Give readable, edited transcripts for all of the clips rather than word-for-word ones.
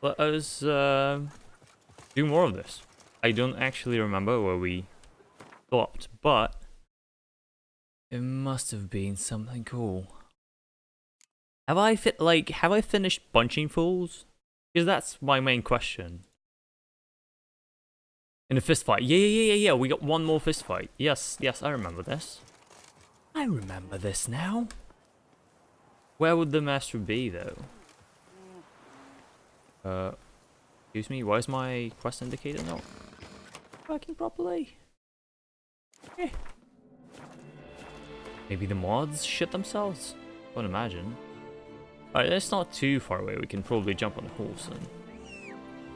let us do more of this. I don't actually remember where we stopped, but it must have been something cool. Have I finished punching fools? Because that's my main question. In a fist fight. Yeah. We got one more fist fight. Yes, I remember this. I remember this now. Where would the master be, though? Excuse me, why is my quest indicator not working properly? Eh. Maybe the mods shit themselves? I would imagine. Alright, that's not too far away. We can probably jump on a horse and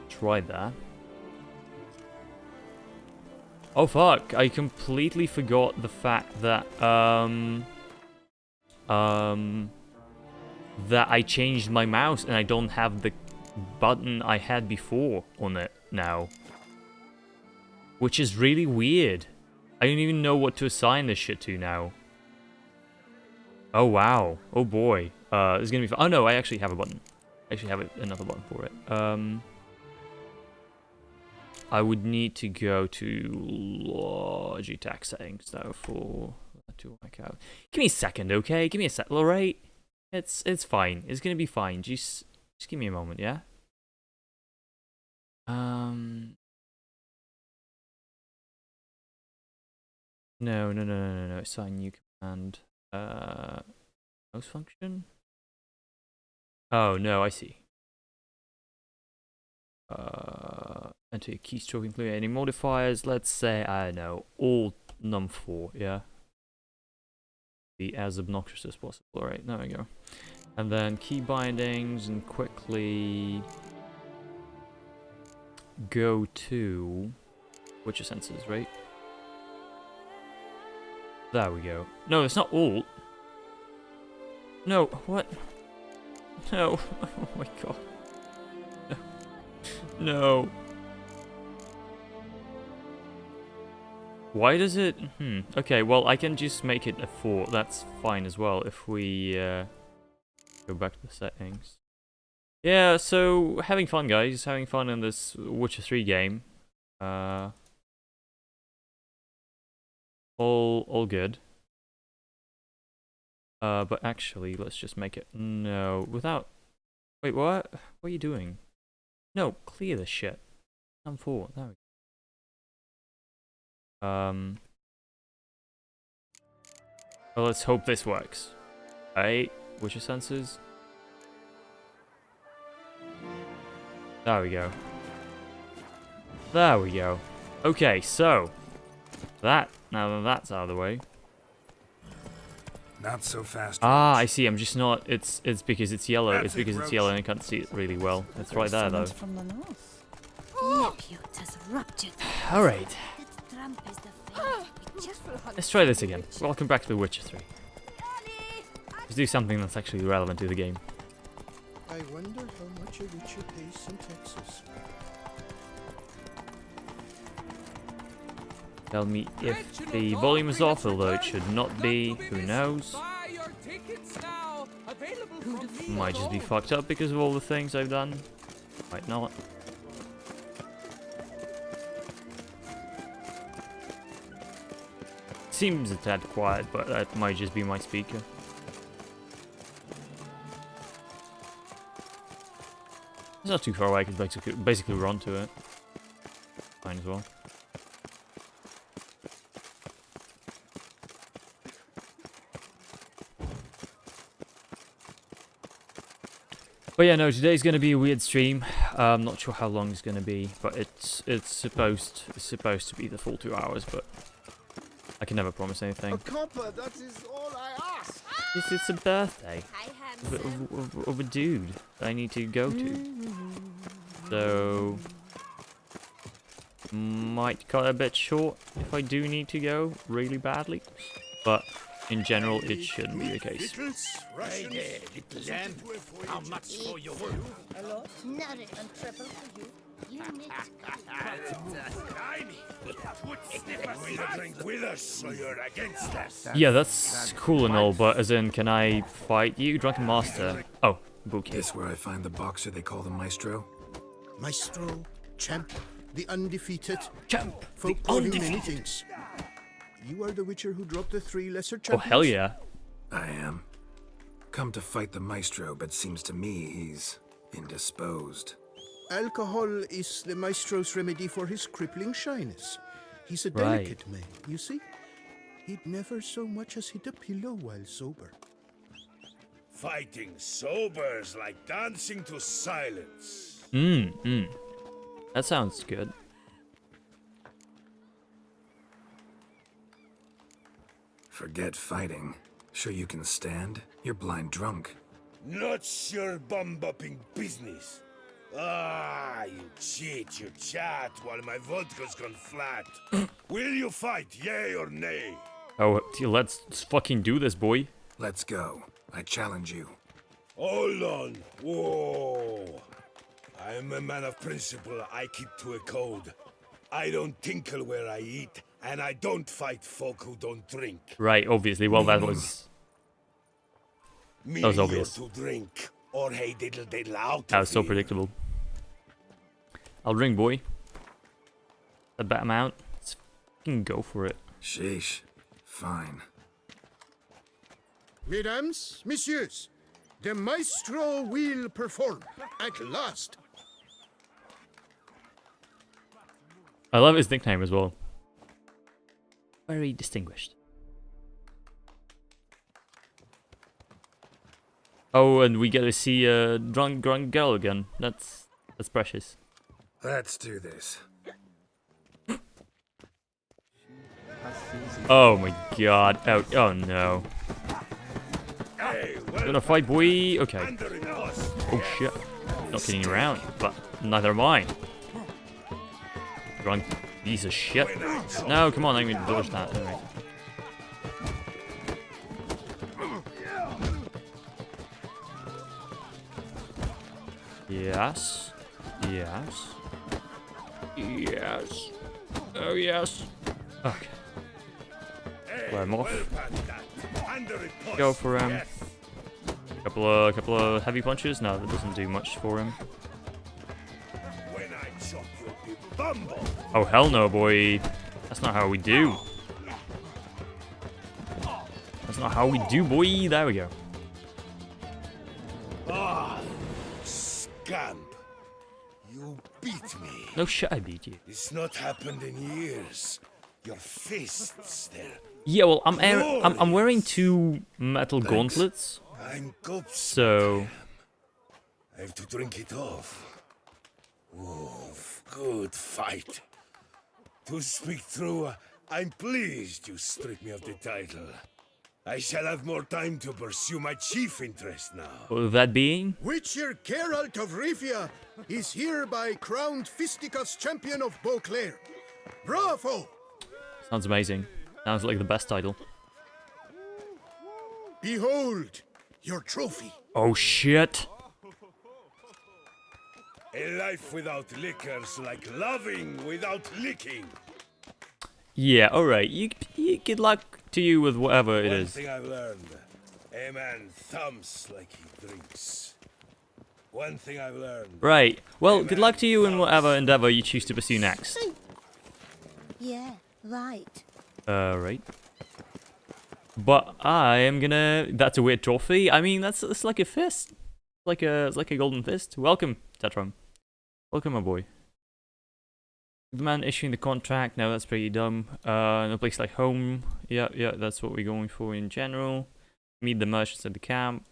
try that. Oh fuck, I completely forgot the fact that, that I changed my mouse and I don't have the button I had before on it now. Which is really weird. I don't even know what to assign this shit to now. Oh wow. Oh boy. This is gonna be fun. Oh no, I actually have a button. I actually have another button for it. I would need to go to Logitech settings though for that to work out. Give me a second, okay? Give me a sec. Alright? It's fine. It's gonna be fine. Just give me a moment, yeah? No. Assign new command. Mouse function? Oh no, I see. Enter a keystroke include any modifiers. Let's say, I don't know, Alt num4, yeah? Be as obnoxious as possible. Alright, there we go. And then key bindings and quickly go to Witcher senses, right? There we go. No, it's not Alt. No, what? No. Oh my god. No. Why does it... Okay, well, I can just make it a 4. That's fine as well if we go back to the settings. Yeah, so having fun, guys. Having fun in this Witcher 3 game. All good. But actually, let's just make it... No, without... Wait, what? What are you doing? No, clear this shit. I'm 4. There we go. Well, let's hope this works. Right, Witcher sensors. There we go. There we go. Okay, so now that that's out of the way. Not so fast. Ah, I see. I'm just not. It's because it's yellow. It's because it's yellow and I can't see it really well. It's right there though. From the north. All right. Let's try this again. Welcome back to The Witcher 3. Let's do something that's actually relevant to the game. I wonder how much a Witcher pays in Texas. Tell me if the volume is off, although it should not be. Who knows? Might just be fucked up because of all the things I've done. Might not. Seems a tad quiet, but that might just be my speaker. It's not too far away, I can basically run to it. Fine as well. But yeah, no, today's going to be a weird stream. I'm not sure how long it's going to be, but it's supposed to be the full 2 hours, but I can never promise anything. A copper, that is all I ask. It's a birthday of a dude that I need to go to. So might cut a bit short if I do need to go really badly, but in general it shouldn't be the case. Right there, little lamb. How much for your work? Hello? Nothing. And triple for you. You need to drink with us, so you're against us. Yeah, that's cool and all, but as in, can I fight you, Drunken Master? Oh, bouquet. This where I find the boxer they call the Maestro? Maestro, champ, the undefeated. Champ, Folk the call you many undefeated. things. You are the Witcher who dropped the 3 lesser Oh champions? hell yeah. I am. Come to fight the Maestro, but seems to me he's indisposed. Alcohol is the Maestro's remedy for his crippling shyness. He's a Right. delicate man, you see? He'd never so much as hit a pillow while sober. Fighting sober's like dancing to silence. That sounds good. Forget fighting. Sure you can stand? You're blind drunk. Not your bum-bopping business. Ah, you cheat, you chat, while my vodka's gone flat. Will you fight, yay or nay? Oh, let's fucking do this, boy. Let's go. I challenge you. Hold on. Whoa. I'm a man of principle. I keep to a code. I don't tinkle where I eat, and I don't fight folk who don't drink. Right, obviously. Well, that was Me That was here obvious. to drink, or hey diddle diddle out. that of was so here. predictable. I'll drink, boy. A bet amount. Let's fucking go for it. Sheesh. Fine. Mesdames, messieurs, the Maestro will perform at last. I love his nickname as well. Very distinguished. Oh, and we get to see a drunk girl again. That's precious. Let's do this. Oh my god. Oh no. Hey, well, Gonna fight, boy. Okay. under it, boss. Oh shit. Not kidding around, but neither am I. Drunk piece of shit. No, come on, I can dodge that. Alright. Yes. Yes. Yes. Oh yes. Okay. Hey, Let him off. well, pat that. Under it, boss. Go for him. Yes. Couple of heavy punches. No, that doesn't do much for him. When I chop your big bumble. Oh hell no, boy. That's not how we do. That's not how we do, boy. There we go. Ah, scamp. You beat me. No shit, I beat you. It's not happened in years. Your fists there. Yeah, well, I'm wearing 2 metal gauntlets, I'm gobsmacked. so I have to drink it off. Oof, good fight. To speak true, I'm pleased you stripped me of the title. I shall have more time to pursue my chief interest now. that being. Witcher Geralt of Rivia is hereby crowned Fisticuffs champion of Beauclair. Bravo! Sounds amazing. Sounds like the best title. Behold your trophy. Oh shit. A life without liquor's like loving without licking. Yeah, alright. You good luck to you with whatever it One is. thing I've learned, a man thumbs like he drinks. One thing I've learned. Right. Well, good luck to you in whatever endeavor you choose to pursue next. Yeah, right. Right. But I am gonna. That's a weird trophy. I mean, it's like a fist. It's like a golden fist. Welcome, Tetram. Welcome, my boy. The man issuing the contract. Now that's pretty dumb. No place like home. Yeah, that's what we're going for in general. Meet the merchants at the camp.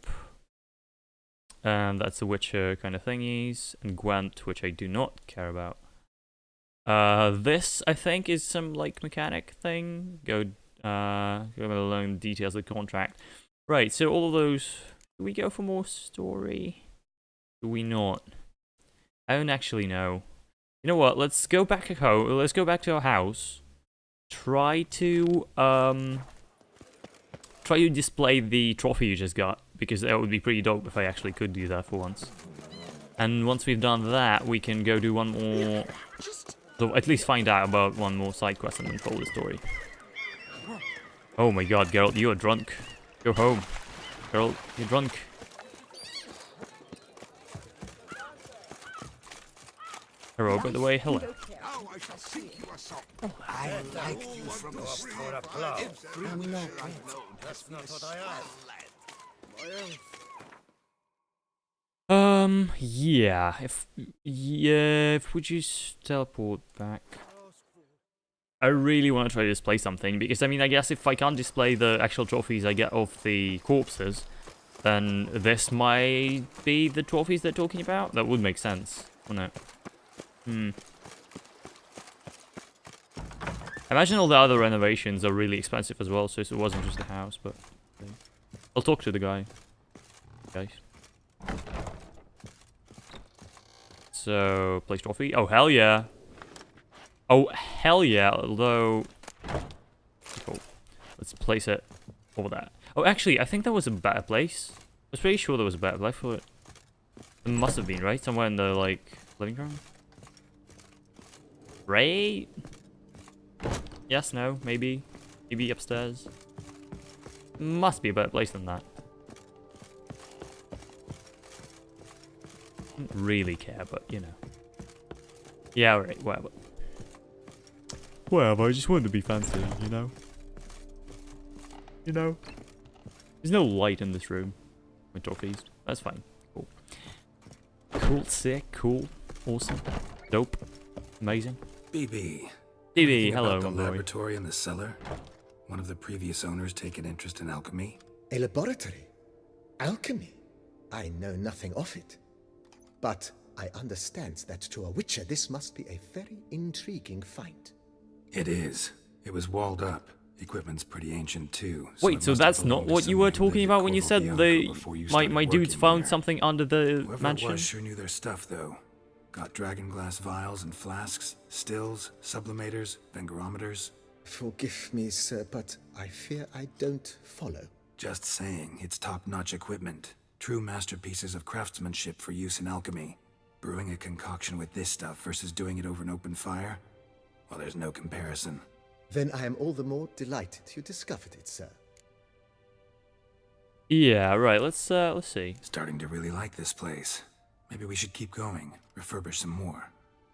That's the Witcher kind of thingies. And Gwent, which I do not care about. This I think is some like mechanic thing. Go learn the details of the contract. Right, so all of those. Do we go for more story? Do we not? I don't actually know. You know what? Let's go back home. Let's go back to our house. Try to display the trophy you just got, because that would be pretty dope if I actually could do that for once. And once we've done that, we can go do one more. So at least find out about one more side quest and then follow the story. Oh my god, Geralt, you are drunk. Go home. Geralt, you're drunk. Hello, by the way, hello. Now I shall sink you a song. I liked you from the start. That's not what I asked. Yeah, if we just teleport back. I really want to try to display something, because I mean, I guess if I can't display the actual trophies I get off the corpses, then this might be the trophies they're talking about? That would make sense, wouldn't it? I imagine all the other renovations are really expensive as well, so it wasn't just the house, but... I'll talk to the guy. Guys. So, place trophy. Oh, hell yeah. Oh, hell yeah, although... Cool. Let's place it over there. Oh, actually, I think that was a better place. I was pretty sure there was a better place for it. It must have been, right? Somewhere in the, like, living room? Right? Yes, no, maybe. Maybe upstairs. Must be a better place than that. Don't really care, but, you know. Yeah, alright, whatever. Whatever, I just wanted to be fancy, you know? You know? There's no light in this room with trophies. That's fine. Cool. Cool, sick, cool, awesome, dope, amazing. BB. BB, hello, About the my boy. laboratory in the cellar? One of the previous owners take an interest in alchemy? A laboratory? Alchemy? I know nothing of it. But I understand that to a witcher this must be a very intriguing find. It is. It was walled up. Equipment's pretty ancient too. it Wait, so must have that's not belonged to what you were someone who talking lived about at when you Corvo said Bianco the before you my started dudes working found there. something under the Whoever mansion? it was sure knew their stuff though. Got dragon glass vials and flasks, stills, sublimators, vengerometers. Forgive me, sir, but I fear I don't follow. Just saying, it's top-notch equipment. True masterpieces of craftsmanship for use in alchemy. Brewing a concoction with this stuff versus doing it over an open fire? Well, there's no comparison. Then I am all the more delighted you discovered it, sir. Yeah, right. Let's see. Starting to really like this place. Maybe we should keep going, refurbish some more.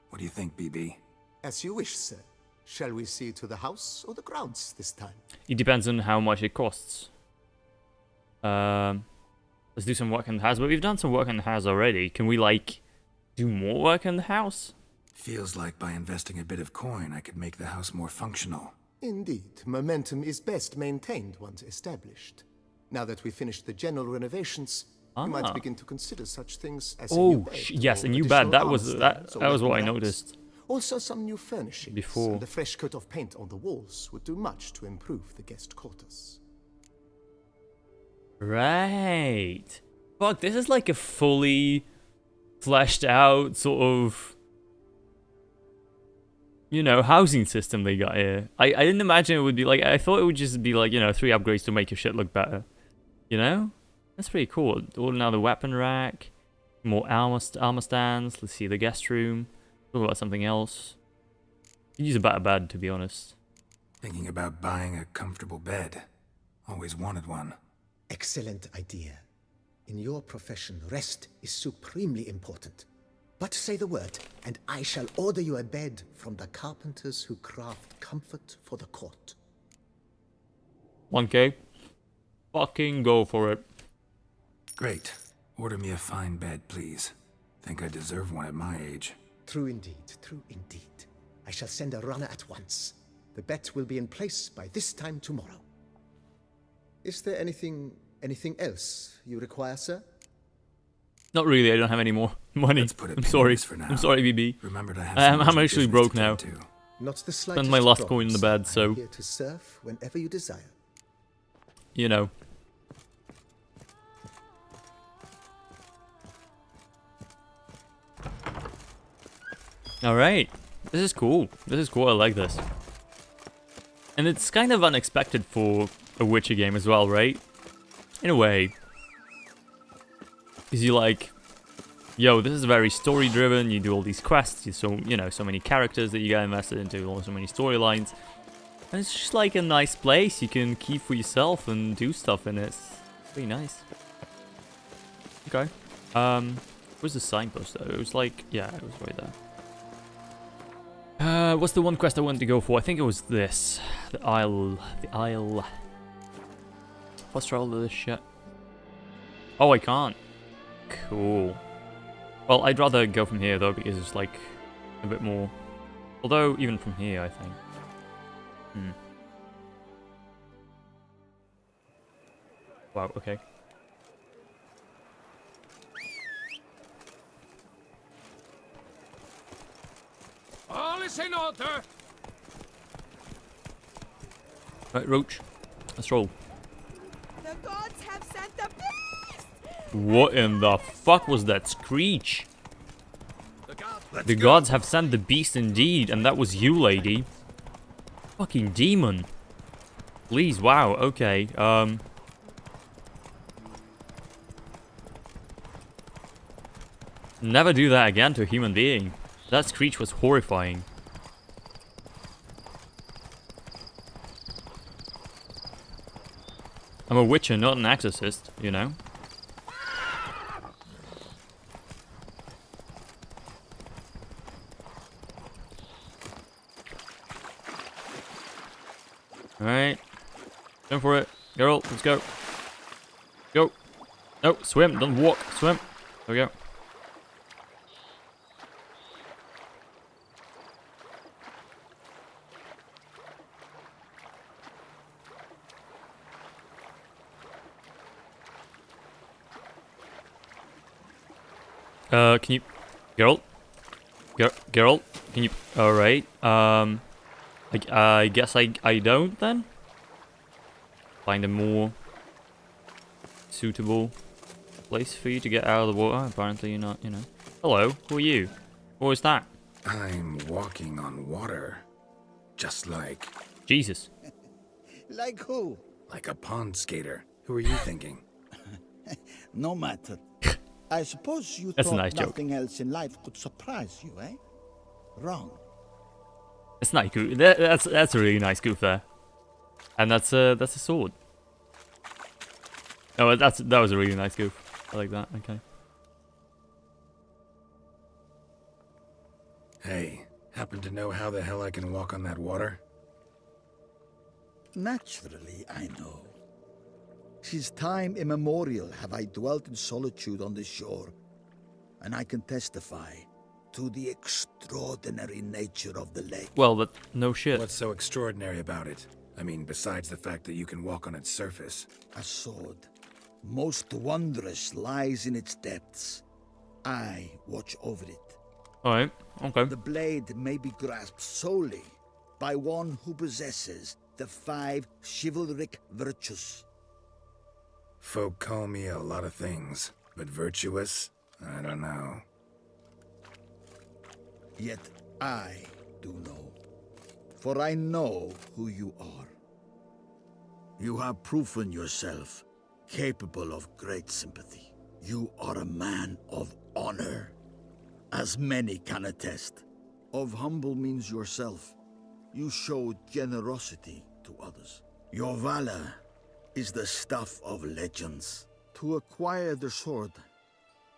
What do you think, BB? As you wish, sir. Shall we see to the house or the grounds this time? It depends on how much it costs. Let's do some work in the house. But we've done some work in the house already. Can we like do more work in the house? Feels like by investing a bit of coin, I could make the house more functional. Indeed, momentum is best maintained once established. Now that we've finished the general renovations, you might begin to consider such things as a new bed yes, or a new bed. additional That armor was stands or that was what I weapon racks. noticed. Also, some new furnishings Before. and a fresh coat of paint on the walls would do much to improve the guest quarters. Right. Fuck, this is like a fully fleshed out sort of, you know, housing system they got here. I didn't imagine it would be like, I thought it would just be like, you know, 3 upgrades to make your shit look better. You know? That's pretty cool. Order now the weapon rack, more armor stands. Let's see, the guest room. Talk about something else. Could use a better bed, to be honest. Thinking about buying a comfortable bed. Always wanted one. Excellent idea. In your profession, rest is supremely important. But say the word, and I shall order you a bed from the carpenters who craft comfort for the court. 1K. Fucking go for it. Great. Order me a fine bed, please. Think I deserve one at my age. True indeed, true indeed. I shall send a runner at once. The bet will be in place by this time tomorrow. Is there anything else you require, sir? Not really, I don't have any more money. Let's put a I'm pin in sorry. this for now. I'm sorry, BB. Remembered I have I'm some urgent actually business broke to now. tend to. Not the slightest my last problem, coin in the sir. bed, so- I'm here to serve whenever you desire. You know. Alright. This is cool. This is cool, I like this. And it's kind of unexpected for a Witcher game as well, right? In a way. Because you like, yo, this is very story driven, you do all these quests, so many characters that you get invested into, so many storylines. And it's just like a nice place you can keep for yourself and do stuff in it. It's pretty nice. Okay. Where's the signpost though? It was like, yeah, it was right there. What's the one quest I wanted to go for? I think it was this. The Isle. What's wrong with this shit? Oh, I can't. Cool. Well, I'd rather go from here though, because it's like a bit more. Although, even from here, I think. Wow, okay. All is in order. Right, Roach. Let's roll. The gods have sent the beast! What in the fuck was that screech? The gods have sent the beast indeed, and that was you, lady. Fucking demon. Please, wow, okay, never do that again to a human being. That screech was horrifying. I'm a witcher, not an exorcist, you know? Alright. Go for it. Girl, let's go. Go. No, swim. Don't walk. Swim. There we go. Can you... Girl? Girl? Can you... Alright, I guess I don't then? Find a more suitable place for you to get out of the water. Apparently you're not, you know. Hello, who are you? What was that? I'm walking on water. Just like... Jesus. Like who? like a pond skater. Who are you thinking? No matter. I suppose you That's a thought nice joke. nothing else in life could surprise you, eh? Wrong. It's not goof. That's a really nice goof there. And that's a sword. Oh, that was a really nice goof. I like that. Okay. Hey, happen to know how the hell I can walk on that water? Naturally, I know. Since time immemorial have I dwelt in solitude on this shore, and I can testify to the extraordinary nature of the lake. Well, but no shit. What's so extraordinary about it? I mean, besides the fact that you can walk on its surface. A sword, most wondrous, lies in its depths. I watch over it. Alright, okay. The blade may be grasped solely by one who possesses the 5 chivalric virtues. Folk call me a lot of things, but virtuous? I don't know. Yet I do know, for I know who you are. You have proven yourself capable of great sympathy. You are a man of honor, as many can attest. Of humble means yourself. You show generosity to others. Your valor is the stuff of legends. To acquire the sword,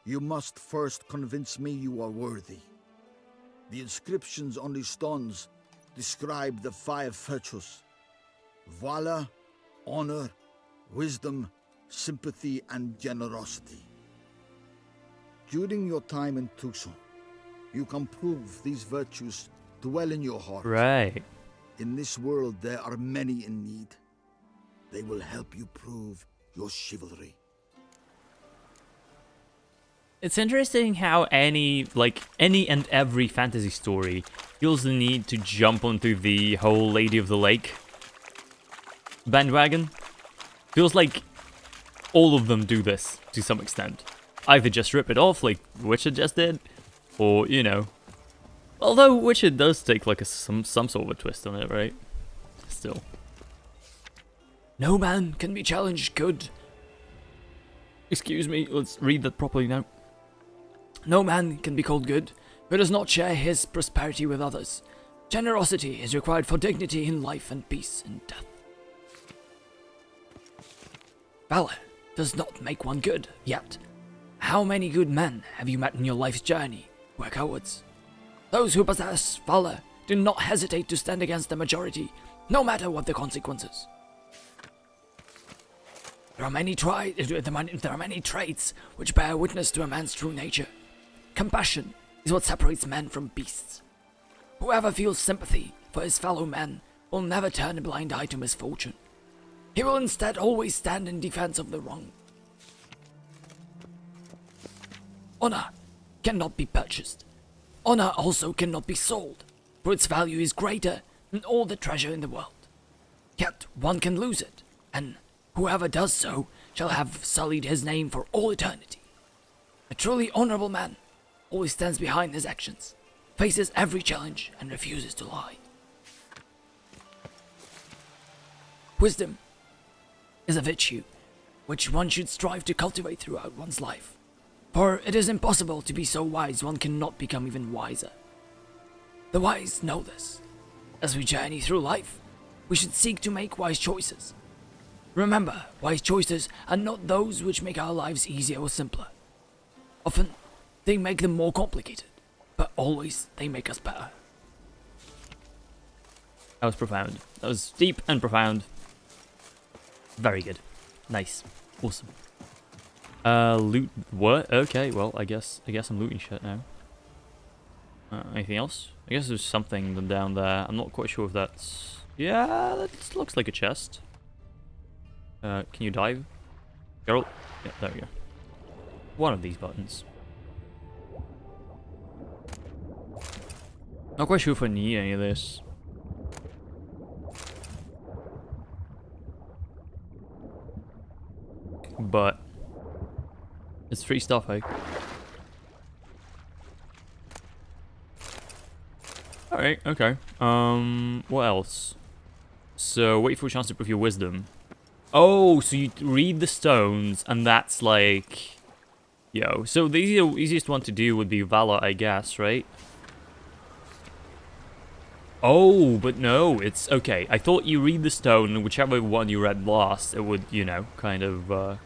you must first convince me you are worthy. The inscriptions on these stones describe the 5 virtues: valor, honor, wisdom, sympathy, and generosity. During your time in Tucson, you can prove these virtues dwell in your heart. Right. In this world, there are many in need. They will help you prove your chivalry. It's interesting how any and every fantasy story feels the need to jump onto the whole Lady of the Lake bandwagon. Feels like all of them do this to some extent. Either just rip it off like Witcher just did, or, you know. Although Witcher does take like some sort of a twist on it, right? Still. No man can be challenged good. Excuse me, let's read that properly now. No man can be called good who does not share his prosperity with others. Generosity is required for dignity in life and peace in death. Valor does not make one good, yet how many good men have you met in your life's journey who are cowards? Those who possess valor Do not hesitate to stand against the majority, no matter what the consequences. There are many traits which bear witness to a man's true nature. Compassion is what separates men from beasts. Whoever feels sympathy for his fellow man will never turn a blind eye to misfortune. He will instead always stand in defense of the wrong. Honor cannot be purchased. Honor also cannot be sold, for its value is greater than all the treasure in the world. Yet one can lose it, and whoever does so shall have sullied his name for all eternity. A truly honorable man always stands behind his actions, faces every challenge, and refuses to lie. Wisdom is a virtue which one should strive to cultivate throughout one's life, for it is impossible to be so wise one cannot become even wiser. The wise know this. As we journey through life, we should seek to make wise choices. Remember, wise choices are not those which make our lives easier or simpler. Often, they make them more complicated, but always they make us better. That was profound. That was deep and profound. Very good. Nice. Awesome. Loot what? Okay, well, I guess I'm looting shit now. Anything else? I guess there's something down there. I'm not quite sure if that's... Yeah, that looks like a chest. Can you dive? Geralt? Yeah, there we go. One of these buttons. Not quite sure if I need any of this. But it's free stuff, eh? Alright, okay. What else? So, wait for a chance to prove your wisdom. Oh, so you read the stones, and that's like... Yo, so the easiest one to do would be Valor, I guess, right? Oh, but no, it's... Okay, I thought you read the stone, and whichever one you read last, it would, you know, kind of,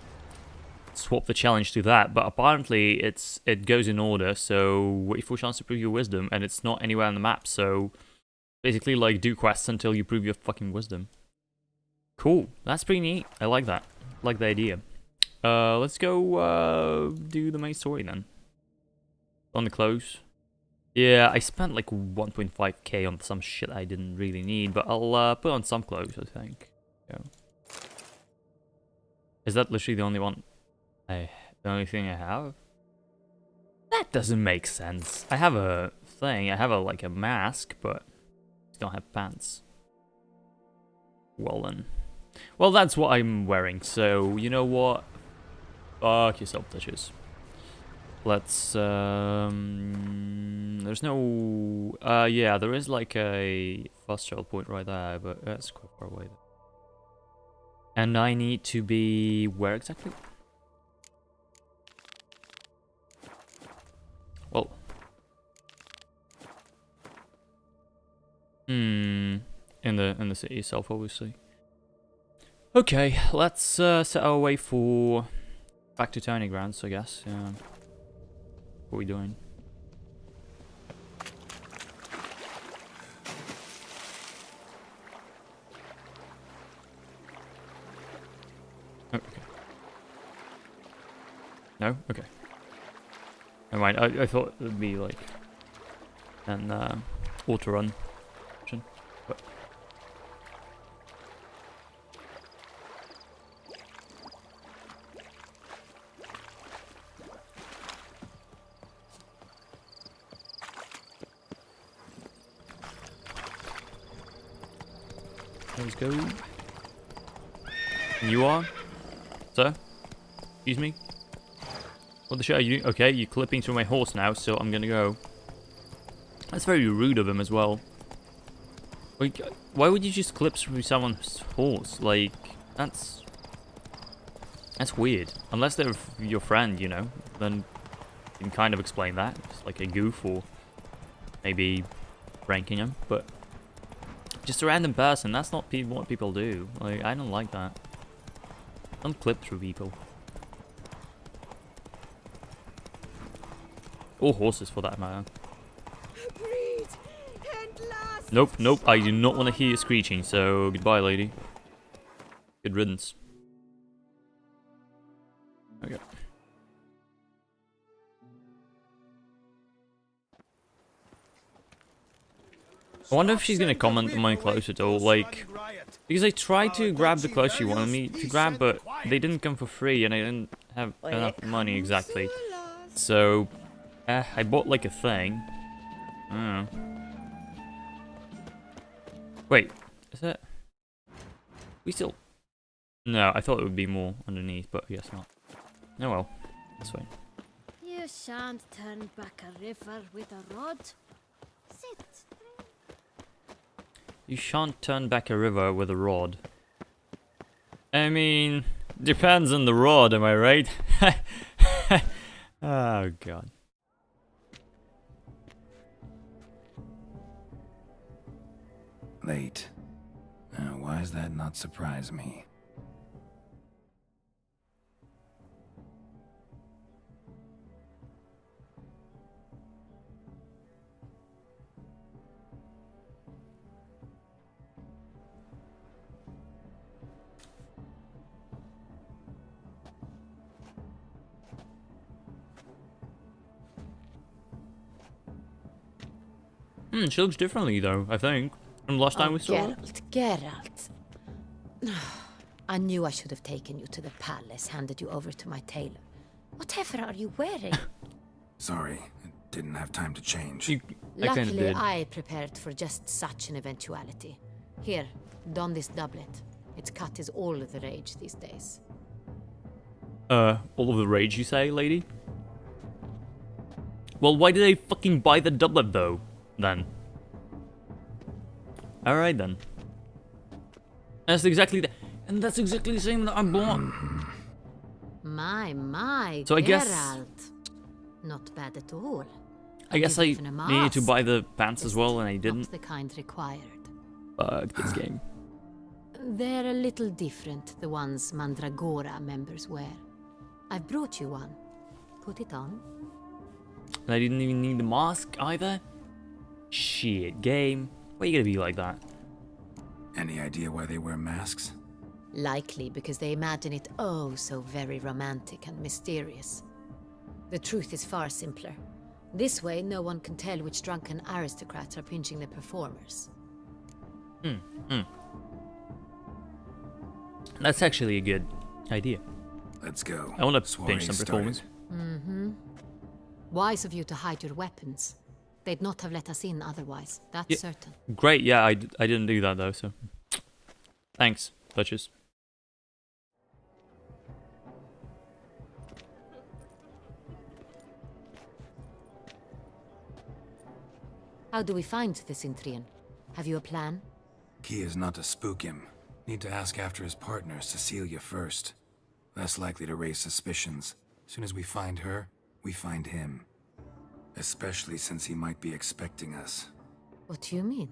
swap the challenge to that, but apparently it goes in order, so wait for a chance to prove your wisdom, and it's not anywhere on the map, so basically, like, do quests until you prove your fucking wisdom. Cool, that's pretty neat. I like that. I like the idea. Let's go do the main story then. On the clothes. Yeah, I spent like 1.5k on some shit I didn't really need, but I'll put on some clothes, I think. Yeah. Is that literally the only one? The only thing I have? That doesn't make sense. I have a thing. I have like a mask, but I don't have pants. Well then. Well, that's what I'm wearing. So you know what? Fuck yourself, bitches. Let's. There's no. Yeah, there is like a fast travel point right there, but that's quite far away. And I need to be where exactly? Well. In the city itself, obviously. Okay, let's set our way for back to Tony Grounds, I guess. Yeah. What are we doing? Oh, okay. No? Okay. Never mind, I thought it would be like an auto run option, but let's go. And you are? Sir? Excuse me? What the shit are you doing? Okay, you're clipping through my horse now, so I'm gonna go. That's very rude of him as well. Like, why would you just clip through someone's horse? Like, that's weird. Unless they're your friend, you know, then you can kind of explain that. It's like a goof or maybe ranking him, but just a random person, that's not what people do. Like, I don't like that. Don't clip through people. Or horses, for that matter. Breed! last. Nope, nope, I do not want to hear you screeching, so goodbye, lady. Good riddance. Okay. I wonder if she's gonna comment on my clothes at all, like... Because I tried to grab the clothes she wanted me to grab, but they didn't come for free, and I didn't have enough money exactly. So, I bought like a thing. I don't know. Wait, is that... We still... No, I thought it would be more underneath, but I guess not. Oh well, that's fine. You shan't turn back a river with a rod. Sit. You shan't turn back a river with a rod. I mean, depends on the rod, am I right? Oh god. Late. Now, why does that not surprise me? She looks differently though, I think. From last time we saw her. Geralt. I knew I should have taken you to the palace, handed you over to my tailor. Whatever are you wearing? Sorry, I didn't have time to change. I kinda Luckily, did. I prepared for just such an eventuality. Here, don this doublet. Its cut is all the rage these days. All of the rage you say, lady? Well, why did I fucking buy the doublet though, then? Alright then. That's exactly that's exactly the same that I bought. My, So I guess- Geralt. Not bad at all. I guess I Even a needed to mask. buy the pants as Just well, and I Not didn't. the kind required. Fuck this game. They're a little different, the ones Mandragora members wear. I've brought you one. Put it on. And I didn't even need the mask either. Shit, game. Why you gotta be like that? Any idea why they wear masks? Likely because they imagine it oh so very romantic and mysterious. The truth is far simpler. This way, no one can tell which drunken aristocrats are pinching the performers. That's actually a good idea. Let's go. I wanna Soiree pinch some started. performers. Wise of you to hide your weapons. They'd not have let us in otherwise, that's certain. Great, yeah, I didn't do that though, so... Thanks, Duchess. How do we find the Cintrian? Have you a plan? Key is not to spook him. Need to ask after his partner, Cecilia, first. Less likely to raise suspicions. Soon as we find her, we find him. Especially since he might be expecting us. What do you mean?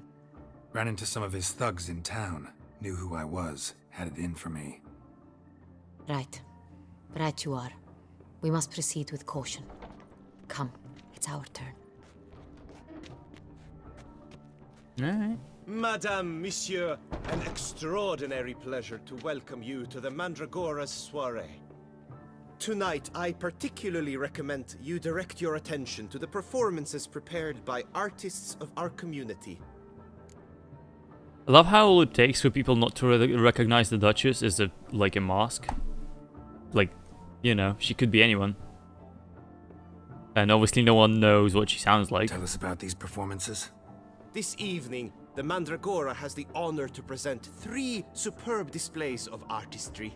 Ran into some of his thugs in town. Knew who I was. Had it in for me. Right. Right you are. We must proceed with caution. Come, it's our turn. Alright. Madame, Monsieur, an extraordinary pleasure to welcome you to the Mandragora's soiree. Tonight, I particularly recommend you direct your attention to the performances prepared by artists of our community. I love how all it takes for people not to recognize the Duchess is like a mask. Like, you know, she could be anyone. And obviously no one knows what she sounds like. Tell us about these performances. This evening, the Mandragora has the honor to present 3 superb displays of artistry.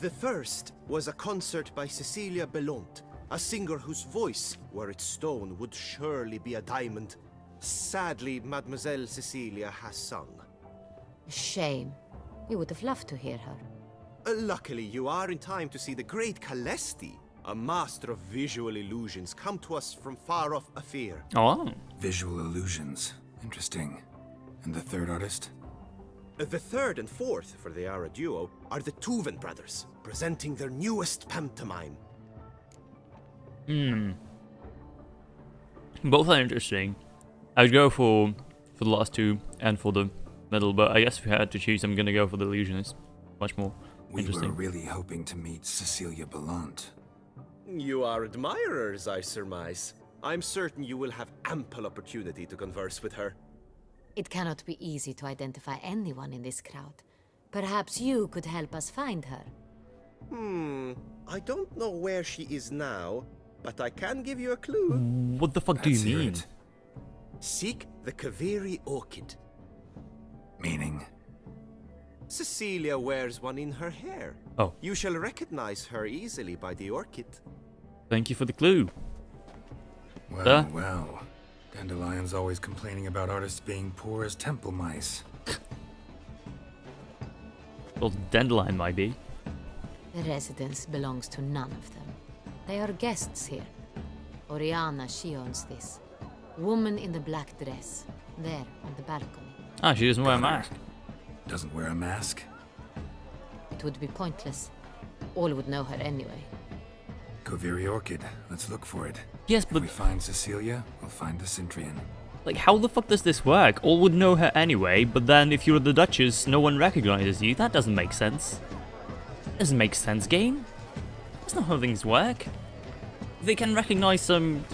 The first was a concert by Cecilia Belont, a singer whose voice, were it stone, would surely be a diamond. Sadly, Mademoiselle Cecilia has sung. Shame. We would have loved to hear her. Luckily, you are in time to see the great Calesti, a master of visual illusions, come to us from far off Afir. Oh. Visual illusions. Interesting. And the third artist? The third and fourth, for they are a duo, are the Tuven brothers, presenting their newest pantomime. Both are interesting. I would go for for the last two and for the middle, but I guess if I had to choose, I'm gonna go for the illusionist. Much more We interesting. were really hoping to meet Cecilia Belant. You are admirers, I surmise. I'm certain you will have ample opportunity to converse with her. It cannot be easy to identify anyone in this crowd. Perhaps you could help us find her. I don't know where she is now, but I can give you a clue. What the fuck do Let's you hear mean? it. Seek the Kaveri orchid. Meaning? Cecilia wears one in her hair. Oh. You shall recognize her easily by the orchid. Thank you for the clue. Well, well. Dandelion's always complaining about artists being poor as temple mice. Well, Dandelion might be. The residence belongs to none of them. They are guests here. Oriana, she owns this. Woman in the black dress. There, on the balcony. Ah, she doesn't wear a mask. Doesn't wear a mask? It would be pointless. All would know her anyway. Kaveri Orchid. Let's look for it. Yes, If but we find Cecilia, we'll find the Cintrian. like, how the fuck does this work? All would know her anyway, but then if you're the Duchess, no one recognizes you. That doesn't make sense. Doesn't make sense, game. That's not how things work. If they can recognize some,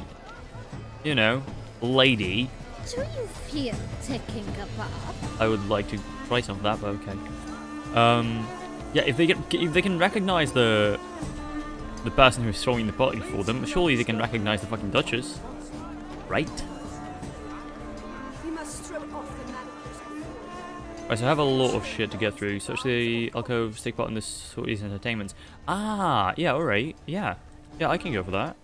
you know, lady. Do you fear taking a bath? I would like to try some of that, but okay. Yeah, if they can recognize the person who's throwing the party for them, surely they can recognize the fucking Duchess, right? We must strip off the manacles. Right, so I have a lot of shit to get through. Search the alcove, take part in this sort of these entertainments. Ah, yeah, alright, yeah. Yeah, I can go for that.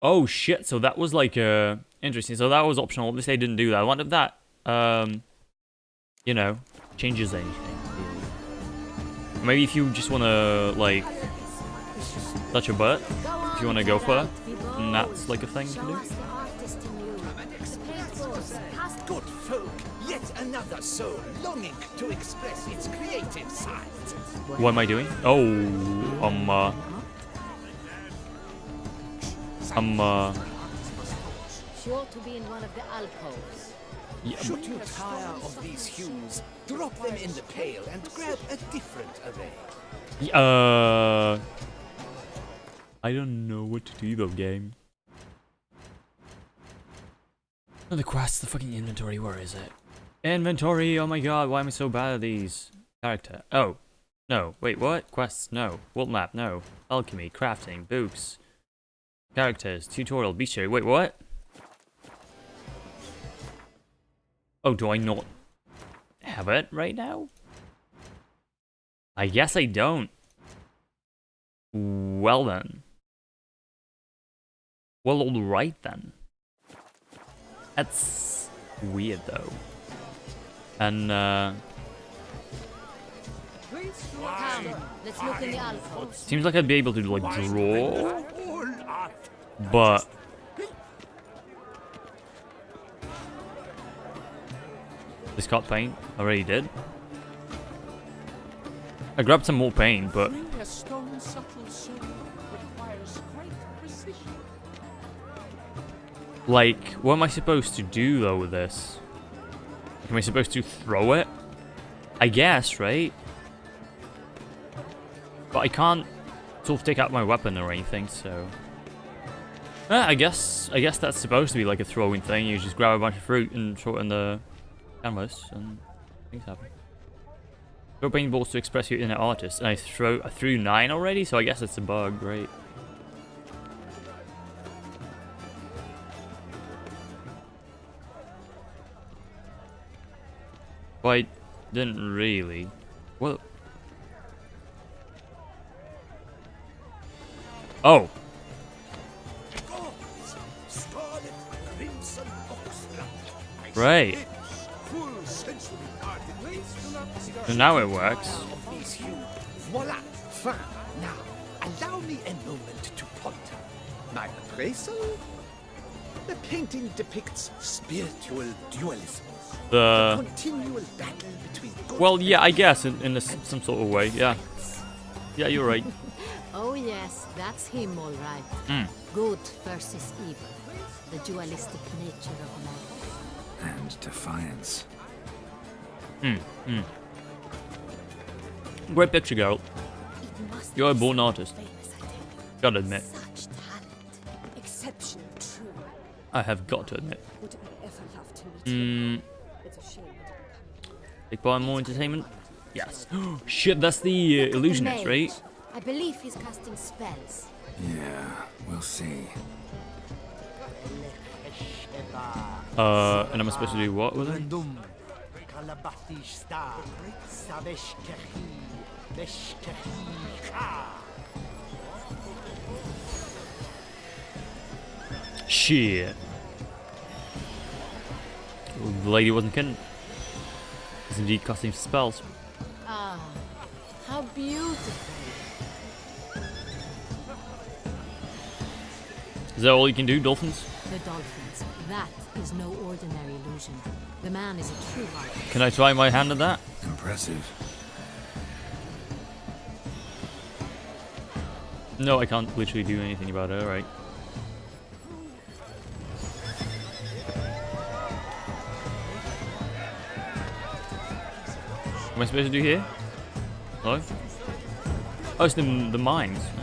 Oh shit, so that was like, interesting. So that was optional. At least they didn't do that. I wonder if that, you know, changes anything. Maybe if you just want to, like, touch your butt, if you want to go for it, and that's like a thing to do. Good folk, yet another soul longing to express its creative side. What am I doing? Oh, Sure to be in one of the alcoves. yeah, Should you tire of these hues, drop them in the pail and grab a different array. I don't know what to do though, game. Oh, the quests, the fucking inventory, where is it? Inventory, oh my god, why am I so bad at these? Character, oh. No, wait, what? Quests, no. World map, no. Alchemy, crafting, books. Characters, tutorial, bestiary, wait, what? Oh, do I not have it right now? I guess I don't. Well then. Well, alright then. That's weird though. And Come, let's look in the alcove. seems like I'd be able to like draw, but discard paint, I already did. I grabbed some more paint, but A stone subtle soul requires great precision. like, what am I supposed to do though with this? Am I supposed to throw it? I guess, right? But I can't sort of take out my weapon or anything, so I guess that's supposed to be like a throwing thing. You just grab a bunch of fruit and throw it in the canvas, and things happen. Throw paintballs to express your inner artist, and I threw 9 already, so I guess it's a bug, right? But I didn't really. What? Oh. Right. So now it works. Voila! Fine. Now, allow me a moment to ponder. My appraisal? The painting depicts spiritual dualism. The Continual battle between good well, yeah, I guess in some sort of way, yeah. Yeah, you're right. Oh yes, that's him all right. Good versus evil. The dualistic nature of man. And defiance. Great picture, girl. It must You're a be born so artist. famous, I take it. Gotta admit. Such talent. Exceptional, true. I have got to admit. Would I ever love to meet you? It's a shame that you come. Take part in more entertainment? Yes. Shit, that's the illusionist, Mage. right? I believe he's casting spells. Yeah, we'll see. And I'm supposed to do what with it? Shit. The lady wasn't kidding. He's indeed casting spells. Ah, how beautiful. Is that all you can do, dolphins? The dolphins. That is no ordinary illusion. The man is a true artist. Can I try my hand at that? Impressive. No, I can't literally do anything about it, alright. What am I supposed to do here? Hello? Oh, it's the mines. Ah.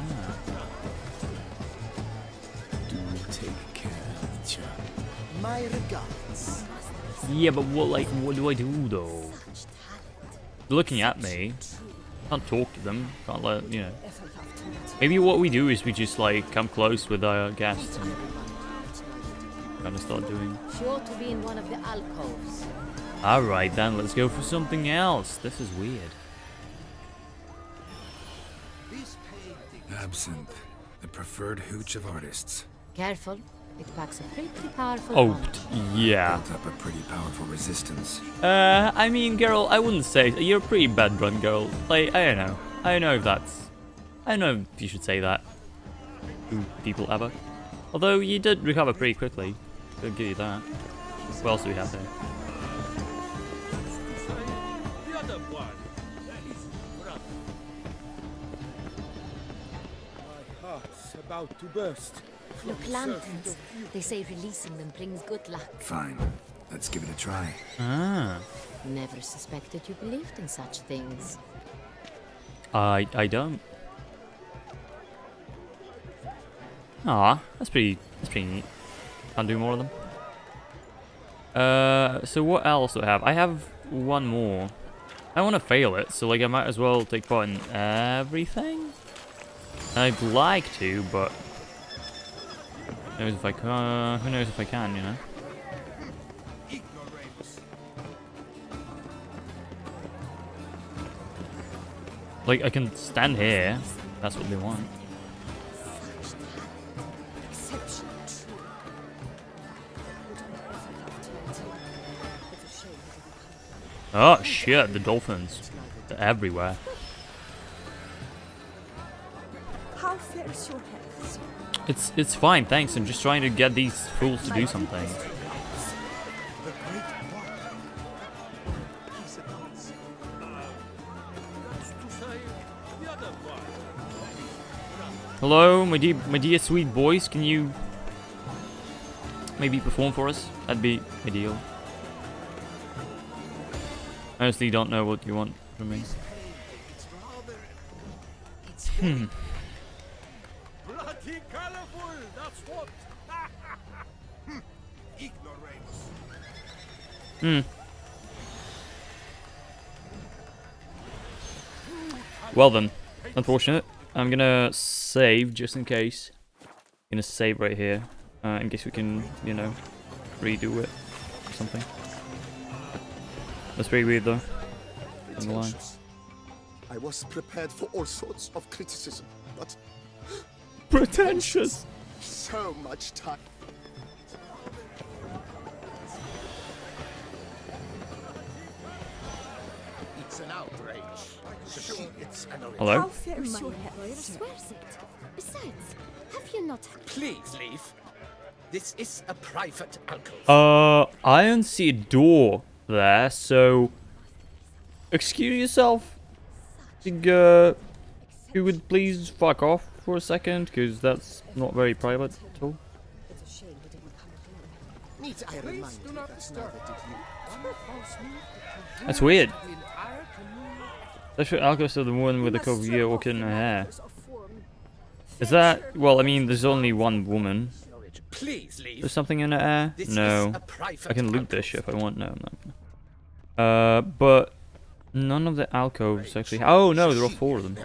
Do take care of each other. My regards. Yeah, but what do I do though? They're looking at me. Can't talk to them. Can't let, you know. Maybe what we do is we just like come close with our guests and kind of start doing. Sure to be in one of the alcoves. Alright then, let's go for something else. This is weird. Absinthe, the preferred hooch of artists. Careful, it packs a pretty powerful Oh, punch. yeah. Built up a pretty powerful resistance. I mean, girl, I wouldn't say you're a pretty bad drunk girl. Like, I don't know. I don't know if that's. I don't know if you should say that to people ever. Although you did recover pretty quickly. I'll give you that. What else do we have there? About to burst. Look, lanterns. They say releasing them brings good luck. Fine. Let's give it a try. Ah. Never suspected you believed in such things. I don't. Ah, that's pretty neat. Can't do more of them. So what else do I have? I have one more. I want to fail it, so like I might as well take part in everything. I'd like to, but who knows if I can? Who knows if I can? You know. Like I can stand here. That's what they want. Oh shit! The dolphins. They're everywhere. How fares your health, sir? It's fine, thanks. I'm just trying to get these fools to do something. Hello, my dear sweet boys. Can you maybe perform for us? That'd be ideal. I honestly don't know what you want from me. Bloody colorful, that's what. Ignoramus. Well then, unfortunate. I'm gonna save just in case. Gonna save right here, in case we can, you know, redo it or something. That's pretty weird though. On the line. I was prepared for all sorts of criticism, but Pretentious. so much time. It's an outrage. It's an Hello? How fares My your employer health, sir? swears it. Besides, have you not... Please leave. This is a private alcove. I don't see a door there, so excuse yourself. I think, You would please fuck off for a second, because that's not very private at all. Need I remind you that now that That's weird. Especially Alcos are the one with the cover orchid in her hair. Is that... well, I mean, there's only one woman. Please leave. There's something in her hair? This No. is a private I can loot this shit if I want. No, I'm not gonna. But none of the alcoves actually... oh no, there are 4 of them.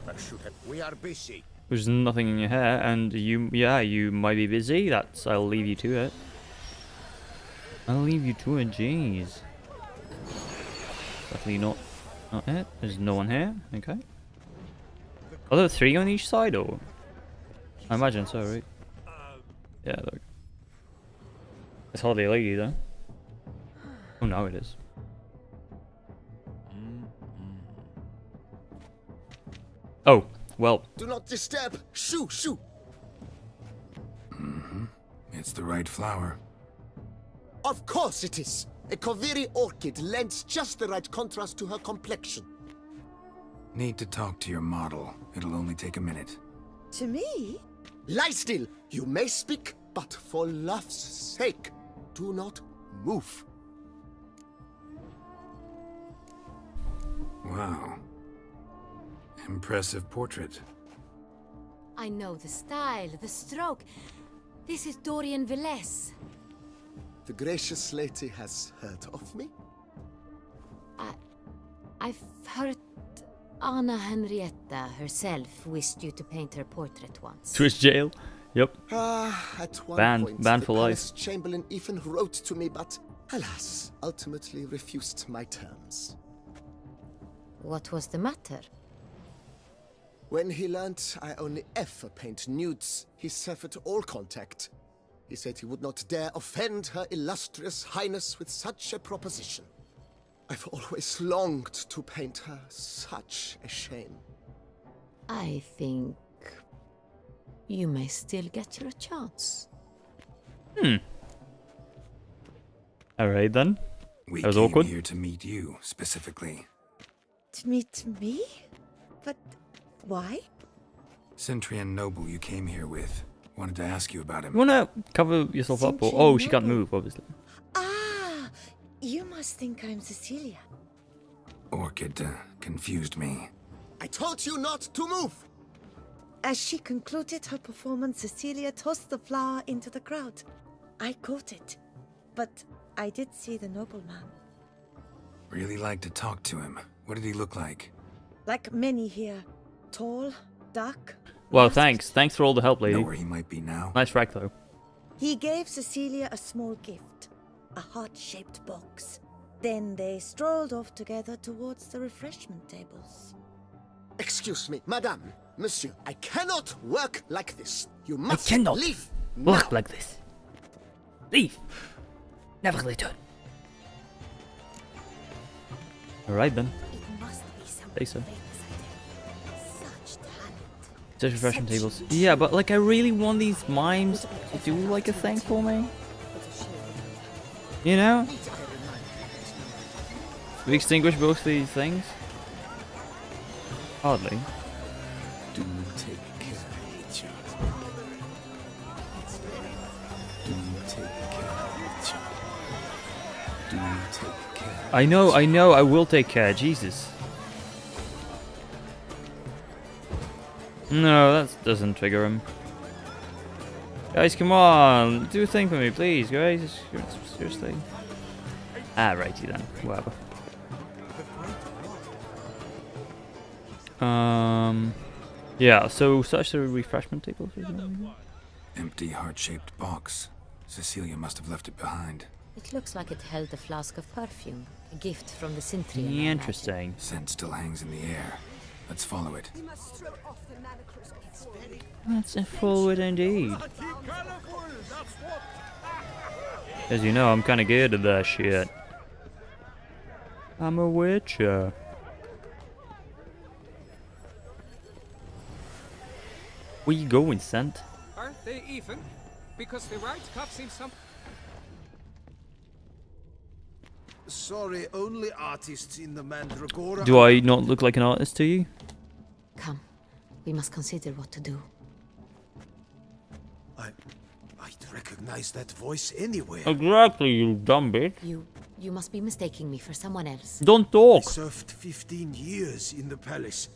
We are busy. There's nothing in your hair, and you... yeah, you might be busy. That's... I'll leave you to it. I'll leave you to it, jeez. Definitely not it. There's no one here. Okay. Are there 3 on each side, or? I imagine so, right? Yeah, look. It's hardly a lady, though. Oh, no, it is. Oh, well. Do not disturb! Shoo! Shoo! It's the right flower. Of course it is! A Koviri orchid lends just the right contrast to her complexion. Need to talk to your model. It'll only take a minute. To me? Lie still! You may speak, but for love's sake, do not move. Wow. Impressive portrait. I know the style, the stroke. This is Dorian Velez. The gracious lady has heard of me? I've heard Anna Henrietta herself wished you to paint her portrait once. Swiss jail. Yep. At one point, Banned the for life. palace chamberlain even wrote to me, but alas, ultimately refused my terms. What was the matter? When he learnt I only ever paint nudes, he severed all contact. He said he would not dare offend her illustrious highness with such a proposition. I've always longed to paint her. Such a shame. I think you may still get your chance. Alright then. We That was came awkward. here to meet you, specifically. To meet me? But why? Centrian noble you came here with. Wanted to ask you about him. You wanna cover yourself up, or... oh, she can't move, obviously. Ah, you must think I'm Cecilia. Orchid confused me. I told you not to move! As she concluded her performance, Cecilia tossed the flower into the crowd. I caught it, but I did see the nobleman. Really like to talk to him. What did he look like? Like many here. Tall, dark. Well, masked. thanks. Thanks for all the help, lady. Know where he might be now? Nice rack, though. He gave Cecilia a small gift, a heart-shaped box. Then they strolled off together towards the refreshment tables. Excuse me, madame, monsieur, I cannot work like this. You must cannot leave work now. like this. Leave. Never return. Alright then. It must be some Say so. famous idea. Such talent. Such refreshment tables. Yeah, but like I really want these mimes to do like a thing for me. You know? We extinguish both these things? Hardly. Do take care of each other. Do take care of each other. Do take care. I know, I will take care, Jesus. No, that doesn't trigger him. Guys, come on, do a thing for me, please, guys. Seriously. Righty then, whatever. Yeah, so search the refreshment table. Empty heart-shaped box. Cecilia must have left it behind. It looks like it held a flask of perfume, a gift from the Cintrian. I imagine. Interesting. Scent still hangs in the air. Let's follow it. That's a forward indeed. As you know, I'm kind of good at that shit. I'm a witcher. Where you going, Sant? Aren't they even? Because the right cuff seems some... Sorry, only artists in the Mandragora. Do I not look like an artist to you? Come, We must consider what to do. I'd recognize that voice anywhere. Exactly, you dumb bitch. You must be mistaking me for someone else. Don't I talk. served 15 years in the palace.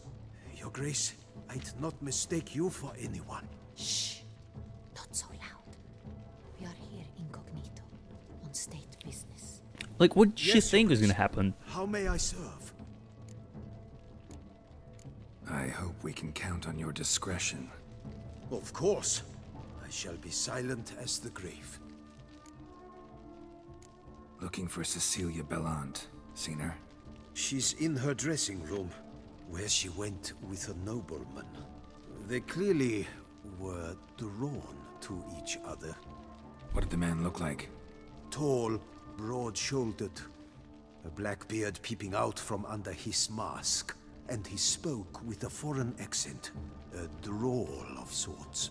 Your Grace, I'd not mistake you for anyone. Shh. Not so loud. We are here incognito, on state business. Like, what did she Yes, think Your was gonna Grace. happen? How may I serve? I hope we can count on your discretion. Of course. I shall be silent as the grave. Looking for Cecilia Bellant. Seen her? She's in her dressing room, where she went with a nobleman. They clearly were drawn to each other. What did the man look like? Tall, broad-shouldered, a black beard peeping out from under his mask, and he spoke with a foreign accent, a drawl of sorts.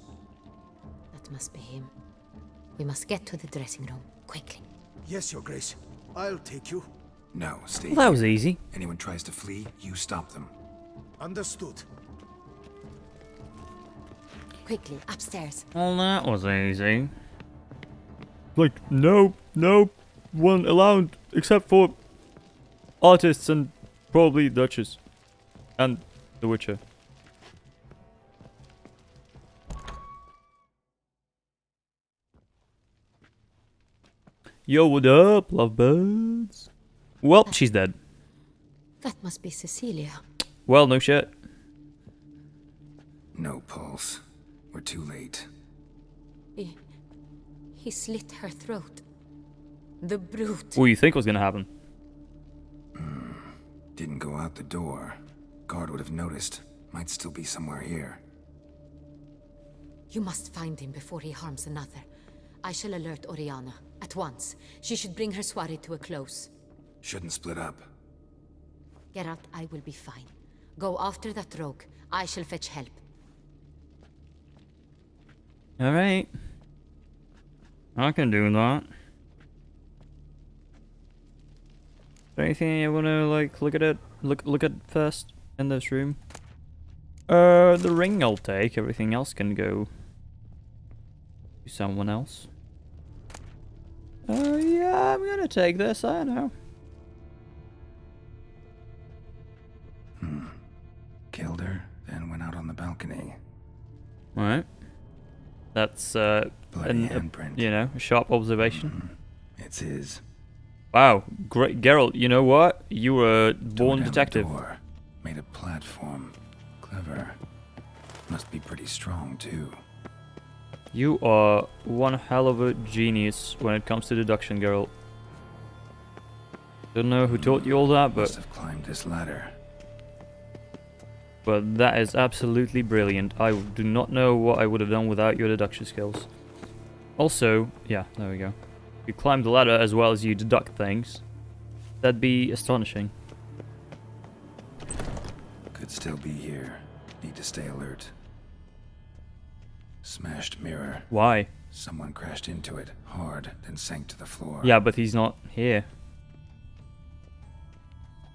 That must be him. We must get to the dressing room, quickly. Yes, Your Grace. I'll take you. No, stay Well, that was here. easy. Anyone tries to flee, you stop them. Understood. Quickly, upstairs. Well, that was easy. Like, no one allowed except for artists and probably Duchess. And The Witcher. Yo, what up, lovebirds? Well, she's dead. That must be Cecilia. Well, no shit. No pulse. We're too late. He slit her throat. The brute. What do you think was gonna happen? Didn't go out the door. Guard would have noticed. Might still be somewhere here. You must find him before he harms another. I shall alert Oriana. At once. She should bring her soirée to a close. Shouldn't split up. Geralt, I will be fine. Go after that rogue. I shall fetch help. Alright. I can do that. Is there anything you wanna like look at it? Look at first in this room? The ring I'll take, everything else can go to someone else. Yeah, I'm gonna take this, I know. Killed her, then went out on the balcony. Alright. That's Bloody handprint. you know, a sharp observation. It's his. Wow, great, Geralt. You know what? You were a Tore born down the detective. door, made a platform. Clever. Must be pretty strong too. You are one hell of a genius when it comes to deduction, Geralt. Don't know who taught you all that, Must but have climbed this ladder. that is absolutely brilliant. I do not know what I would have done without your deduction skills. Also, yeah, there we go. You climb the ladder as well as you deduct things. That'd be astonishing. Could still be here. Need to stay alert. Smashed mirror. Why? Someone crashed into it hard, then sank to the floor. Yeah, but he's not here.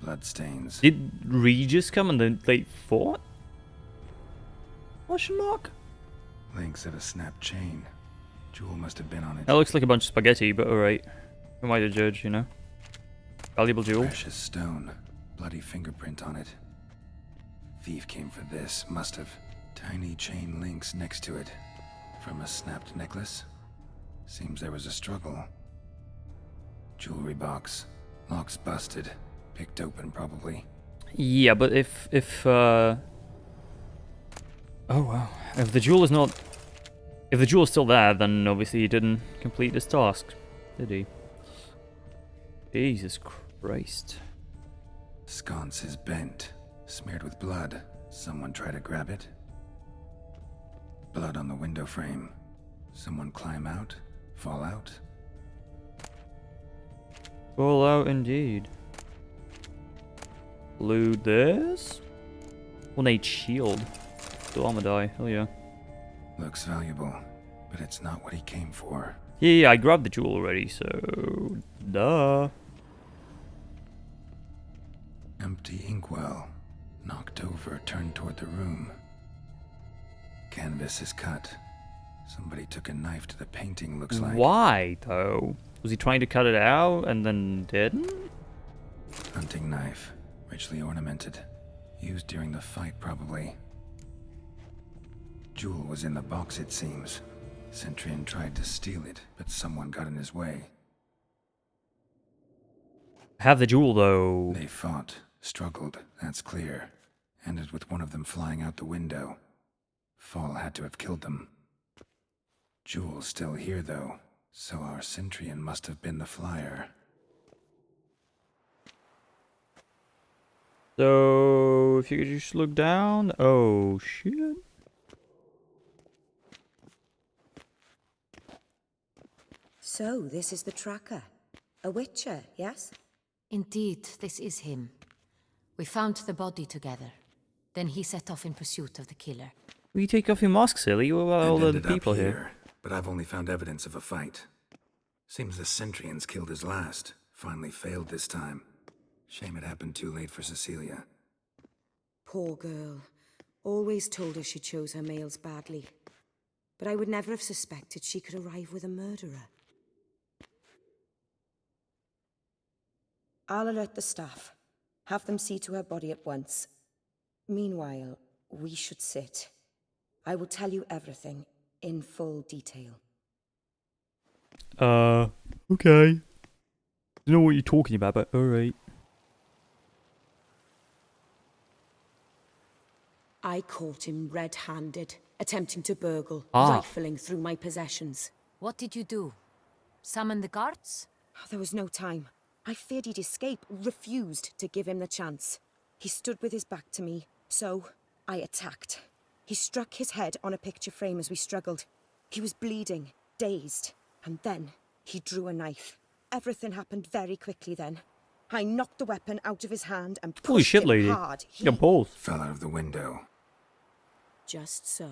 Bloodstains. Did Regis come and then they fought? Question mark? Links of a snapped chain. Jewel must have been on it. That looks like a bunch of spaghetti, but alright. Who am I to judge, you know? Valuable jewel. Precious stone. Bloody fingerprint on it. Thief came for this. Must have. Tiny chain links next to it. From a snapped necklace. Seems there was a struggle. Jewelry box. Lock's busted. Picked open, probably. Yeah, but if oh wow. If the jewel is not... If the jewel is still there, then obviously he didn't complete his task, did he? Jesus Christ. Sconce is bent. Smeared with blood. Someone try to grab it. Blood on the window frame. Someone climb out? Fall out? Fall out indeed. Loot this. Ornate shield. Still armor die, hell yeah. Looks valuable, but it's not what he came for. Yeah, I grabbed the jewel already, so... Duh. Empty inkwell. Knocked over, turned toward the room. Canvas is cut. Somebody took a knife to the painting, looks like. Why, though? Was he trying to cut it out and then didn't? Hunting knife. Richly ornamented. Used during the fight, probably. Jewel was in the box, it seems. Centurion tried to steal it, but someone got in his way. Have the jewel, though. They fought, struggled, that's clear. Ended with one of them flying out the window. Fall had to have killed them. Jewel's still here, though, so our Centurion must have been the flyer. So, if you could just look down. Oh, shit. So, this is the tracker. A witcher, yes? Indeed, this is him. We found the body together. Then he set off in pursuit of the killer. Will you take off your mask, silly? What about all the people here? But I've only found evidence of a fight. Seems the Centurions killed his last. Finally failed this time. Shame it happened too late for Cecilia. Poor girl. Always told her she chose her males badly. But I would never have suspected she could arrive with a murderer. I'll alert the staff. Have them see to her body at once. Meanwhile, we should sit. I will tell you everything in full detail. Okay. I don't know what you're talking about, but alright. I caught him red-handed, attempting to burgle, Ah. rifling through my possessions. What did you do? Summon the guards? There was no time. I feared he'd escape, refused to give him the chance. He stood with his back to me, so I attacked. He struck his head on a picture frame as we struggled. He was bleeding, dazed, and then he drew a knife. Everything happened very quickly then. I knocked the weapon out of his hand and pushed Holy shit, him lady. hard. You got balls. Fell out of the window. Just so.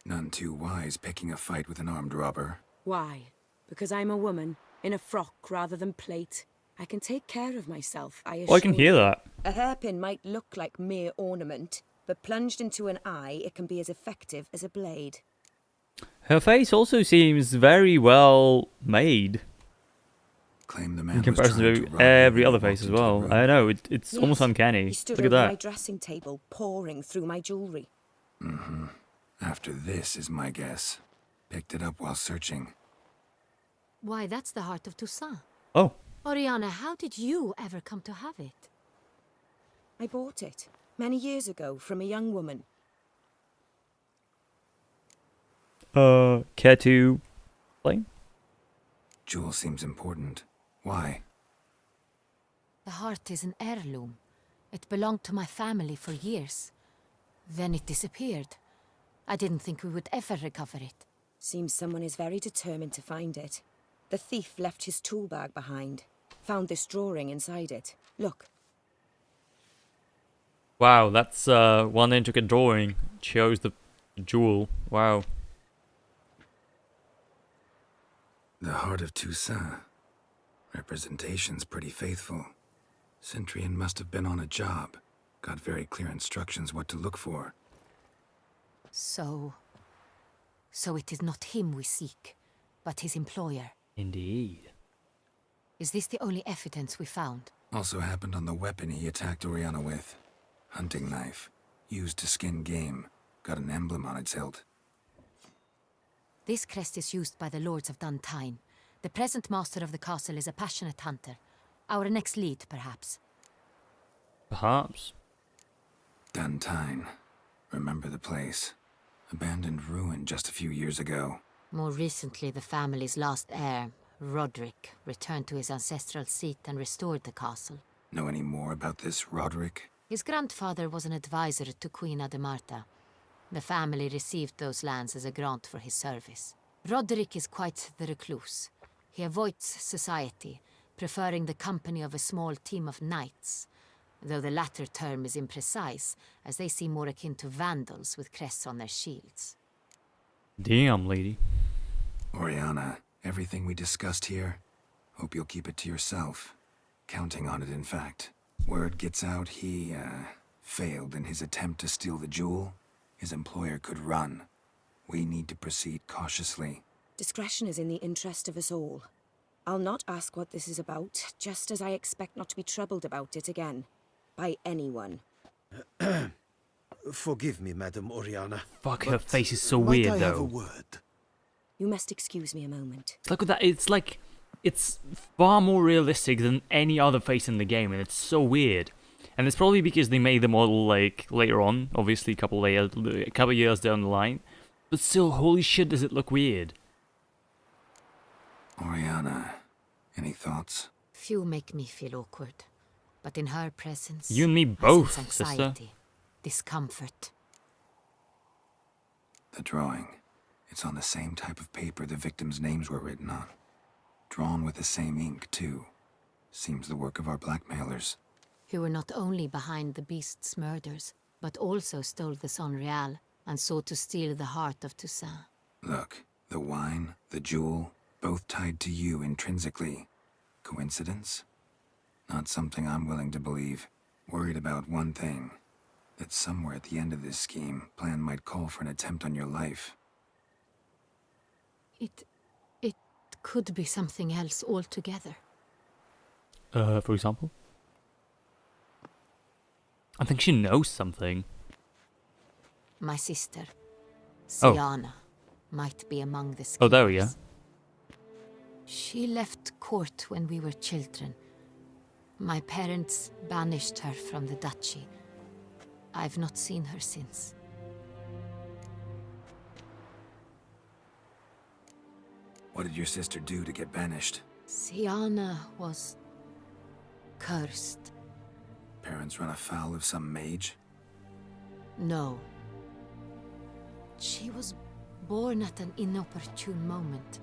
None too wise picking a fight with an armed robber. Why? Because I'm a woman, in a frock rather than plate. I can take care of myself, I assure Oh, I can hear you. that. A hairpin might look like mere ornament, but plunged into an eye, it can be as effective as a blade. Her face also seems very well made. Claim the man In comparison to every other face as well. I know, it's almost uncanny. He stood Look at over my that. dressing table, pouring through my jewelry. Mm-hmm. After this is my guess. Picked it up while searching. Why, that's the heart of Toussaint. Oh. Oriana, how did you ever come to have it? I bought it, many years ago, from a young woman. Care to explain? Jewel seems important. Why? The heart is an heirloom. It belonged to my family for years. Then it disappeared. I didn't think we would ever recover it. Seems someone is very determined to find it. The thief left his tool bag behind. Found this drawing inside it. Look. Wow, that's one intricate drawing. Shows the jewel. Wow. The heart of Toussaint. Representation's pretty faithful. Centurion must have been on a job. Got very clear instructions what to look for. So it is not him we seek, but his employer. Indeed. Is this the only evidence we found? Also happened on the weapon he attacked Oriana with. Hunting knife. Used to skin game. Got an emblem on its hilt. This crest is used by the Lords of Duntine. The present master of the castle is a passionate hunter. Our next lead, perhaps. Perhaps. Duntine. Remember the place. Abandoned ruin just a few years ago. More recently, the family's last heir, Roderick, returned to his ancestral seat and restored the castle. Know any more about this Roderick? His grandfather was an advisor to Queen Ademarta. The family received those lands as a grant for his service. Roderick is quite the recluse. He avoids society, preferring the company of a small team of knights, though the latter term is imprecise, as they seem more akin to vandals with crests on their shields. Damn, lady. Oriana, everything we discussed here, hope you'll keep it to yourself. Counting on it, in fact. Word gets out he, failed in his attempt to steal the jewel, his employer could run. We need to proceed cautiously. Discretion is in the interest of us all. I'll not ask what this is about, just as I expect not to be troubled about it again. By anyone. Forgive me, Madam Oriana. Fuck, her face is so might weird I have a though. word? You must excuse me a moment. It's like with that. It's far more realistic than any other face in the game, and it's so weird. And it's probably because they made the model like later on, obviously a couple years down the line. But still, holy shit, does it look weird? Oriana, any thoughts? Few make me feel awkward, but in her presence, You and me I both, sense sister. anxiety, discomfort. The drawing. It's on the same type of paper the victims' names were written on. Drawn with the same ink, too. Seems the work of our blackmailers. Who were not only behind the beast's murders, but also stole the Son Real and sought to steal the heart of Toussaint. Look, the wine, the jewel, both tied to you intrinsically. Coincidence? Not something I'm willing to believe. Worried about one thing. That somewhere at the end of this scheme, plan might call for an attempt on your life. It could be something else altogether. For example? I think she knows something. My sister, Oh. Siana, might be among the schemers. Oh, there we go. She left court when we were children. My parents banished her from the duchy. I've not seen her since. What did your sister do to get banished? Siana was cursed. Parents run afoul of some mage? No. She was born at an inopportune moment.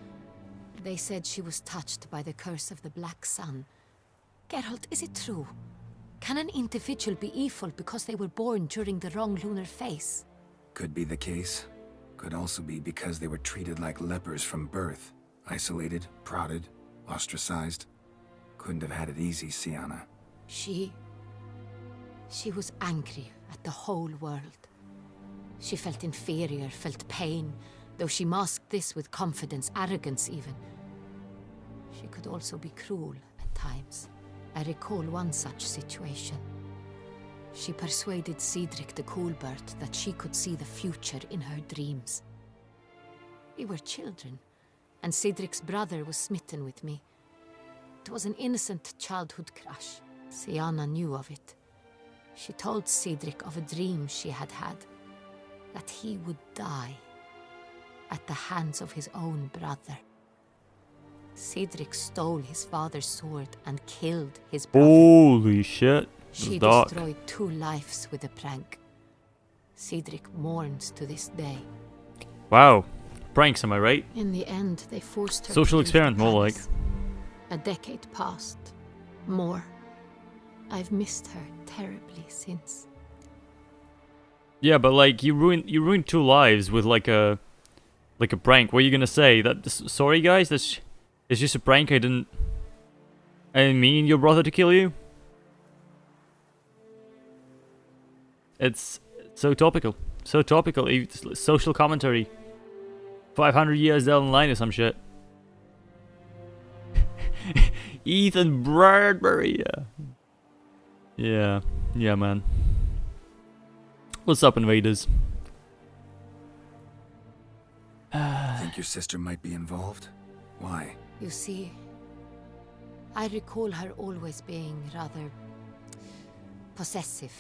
They said she was touched by the curse of the Black Sun. Geralt, is it true? Can an individual be evil because they were born during the wrong lunar phase? Could be the case. Could also be because they were treated like lepers from birth. Isolated, prodded, ostracized. Couldn't have had it easy, Siana. She was angry at the whole world. She felt inferior, felt pain, though she masked this with confidence, arrogance even. She could also be cruel at times. I recall one such situation. She persuaded Cedric the Coolbird that she could see the future in her dreams. We were children, and Cedric's brother was smitten with me. It was an innocent childhood crush. Siana knew of it. She told Cedric of a dream she had had, that he would die at the hands of his own brother. Cedric stole his father's sword and killed his brother. Holy shit. She Dark. destroyed 2 lives with a prank. Cedric mourns to this day. Wow. Pranks, am I right? In the end, they forced her Social to leave experiment, the more like. palace. A decade passed. More. I've missed her terribly since. Yeah, but like you ruined 2 lives with like a prank. What are you gonna say? Sorry guys, it's just a prank. I didn't mean your brother to kill you. It's so topical. So topical. It's social commentary. 500 years down the line or some shit. Ethan Bradbury, yeah. Yeah, man. What's up, invaders? Think your sister might be involved? Why? You see, I recall her always being rather possessive,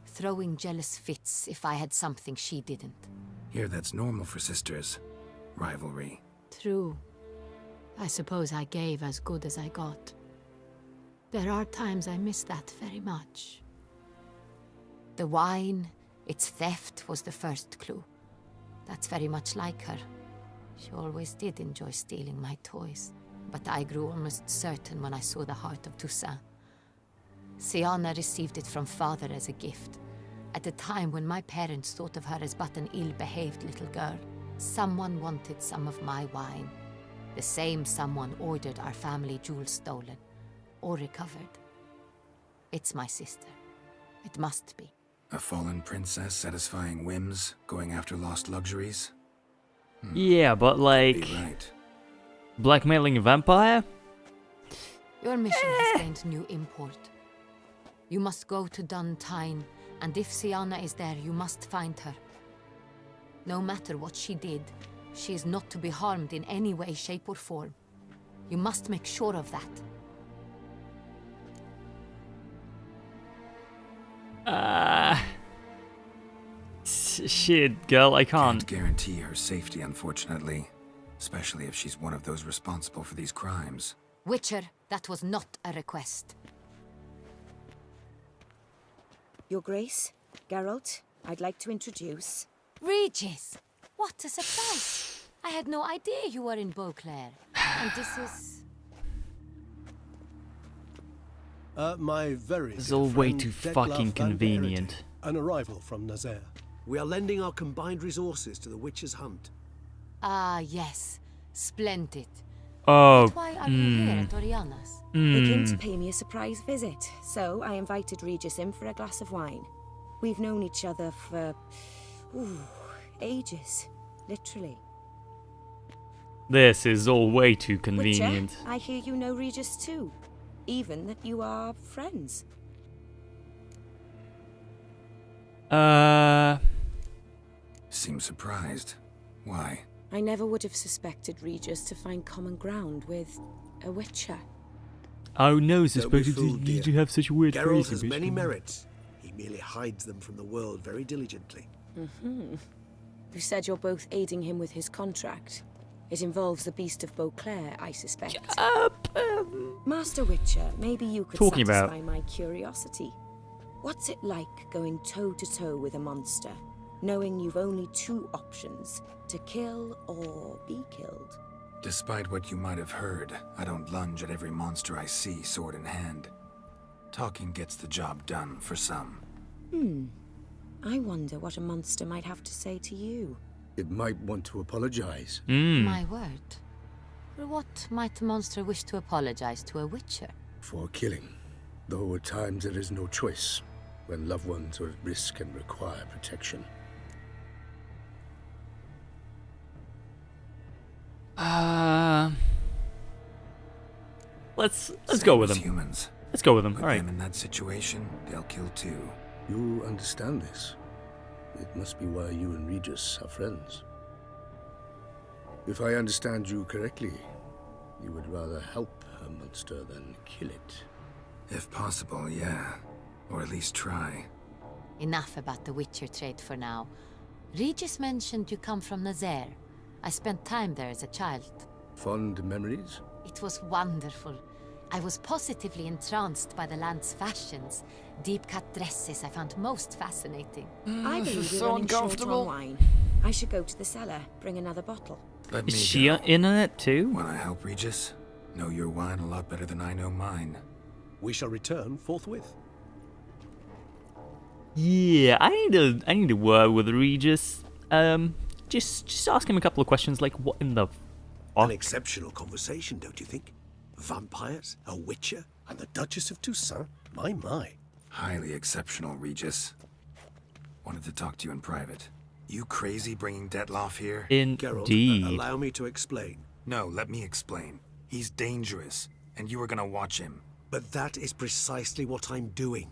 throwing jealous fits if I had something she didn't. Here, that's normal for sisters. Rivalry. True. I suppose I gave as good as I got. There are times I miss that very much. The wine, its theft was the first clue. That's very much like her. She always did enjoy stealing my toys. But I grew almost certain when I saw the heart of Toussaint. Siana received it from father as a gift. At a time when my parents thought of her as but an ill-behaved little girl. Someone wanted some of my wine. The same someone ordered our family jewels stolen. Or recovered. It's my sister. It must be. A fallen princess satisfying whims, going after lost luxuries? Yeah, but like... Be right. Blackmailing a vampire? Your mission has gained new import. You must go to Duntine, and if Sienna is there, you must find her. No matter what she did, she is not to be harmed in any way, shape, or form. You must make sure of that. Shit, girl, I can't. Can't guarantee her safety, unfortunately. Especially if she's one of those responsible for these crimes. Witcher, that was not a request. Your Grace, Geralt, I'd like to introduce... Regis! What a surprise! I had no idea you were in Beauclair. And this is... My very It's dear all way friend, too Dettlaff fucking van convenient. Berete, an arrival from Nazaire. We are lending our combined resources to the Witcher's hunt. Ah, yes. Splendid. Oh, But why are you here at Oriana's? They came to pay me a surprise visit, so I invited Regis in for a glass of wine. We've known each other for... ages. Literally. This is all way too Witcher, convenient. I hear you know Regis too. Even that you are friends. Seems surprised. Why? I never would have suspected Regis to find common ground with a Witcher. Oh no, Don't be suspected fooled, you dear. to have such a weird Geralt face. has many merits. He merely hides them from the world very diligently. You said you're both aiding him with his contract. It involves the Beast of Beauclair, I suspect. Master Witcher, maybe you could Talking satisfy about- my curiosity. What's it like going toe-to-toe with a monster, knowing you've only two options, to kill or be killed? Despite what you might have heard, I don't lunge at every monster I see sword in hand. Talking gets the job done for some. I wonder what a monster might have to say to you. It might want to apologize. My word. For what might a monster wish to apologize to a Witcher? For killing. Though at times there is no choice, when loved ones are at risk and require protection. Let's Same go with as him. Humans. Let's go with him. Put All right. them in that situation, they'll kill too. You understand this. It must be why you and Regis are friends. If I understand you correctly, you would rather help a monster than kill it. If possible, yeah. Or at least try. Enough about the Witcher trade for now. Regis mentioned you come from Nazaire. I spent time there as a child. Fond memories? It was wonderful. I was positively entranced by the land's fashions. Deep-cut dresses I found most fascinating. I believe so you're running short uncomfortable. on wine. I should go to the cellar, bring another bottle. Let Is me she go. in on it too? Wanna help, Regis? Know your wine a lot better than I know mine. We shall return forthwith. Yeah, I need to word with Regis. Just ask him a couple of questions like what in the An fuck? exceptional conversation, don't you think? Vampires, a Witcher, and the Duchess of Toussaint? My. Highly exceptional, Regis. Wanted to talk to you in private. You crazy bringing Dettlaff here? Geralt, Indeed. allow me to explain. No, let me explain. He's dangerous, and you were gonna watch him. But that is precisely what I'm doing.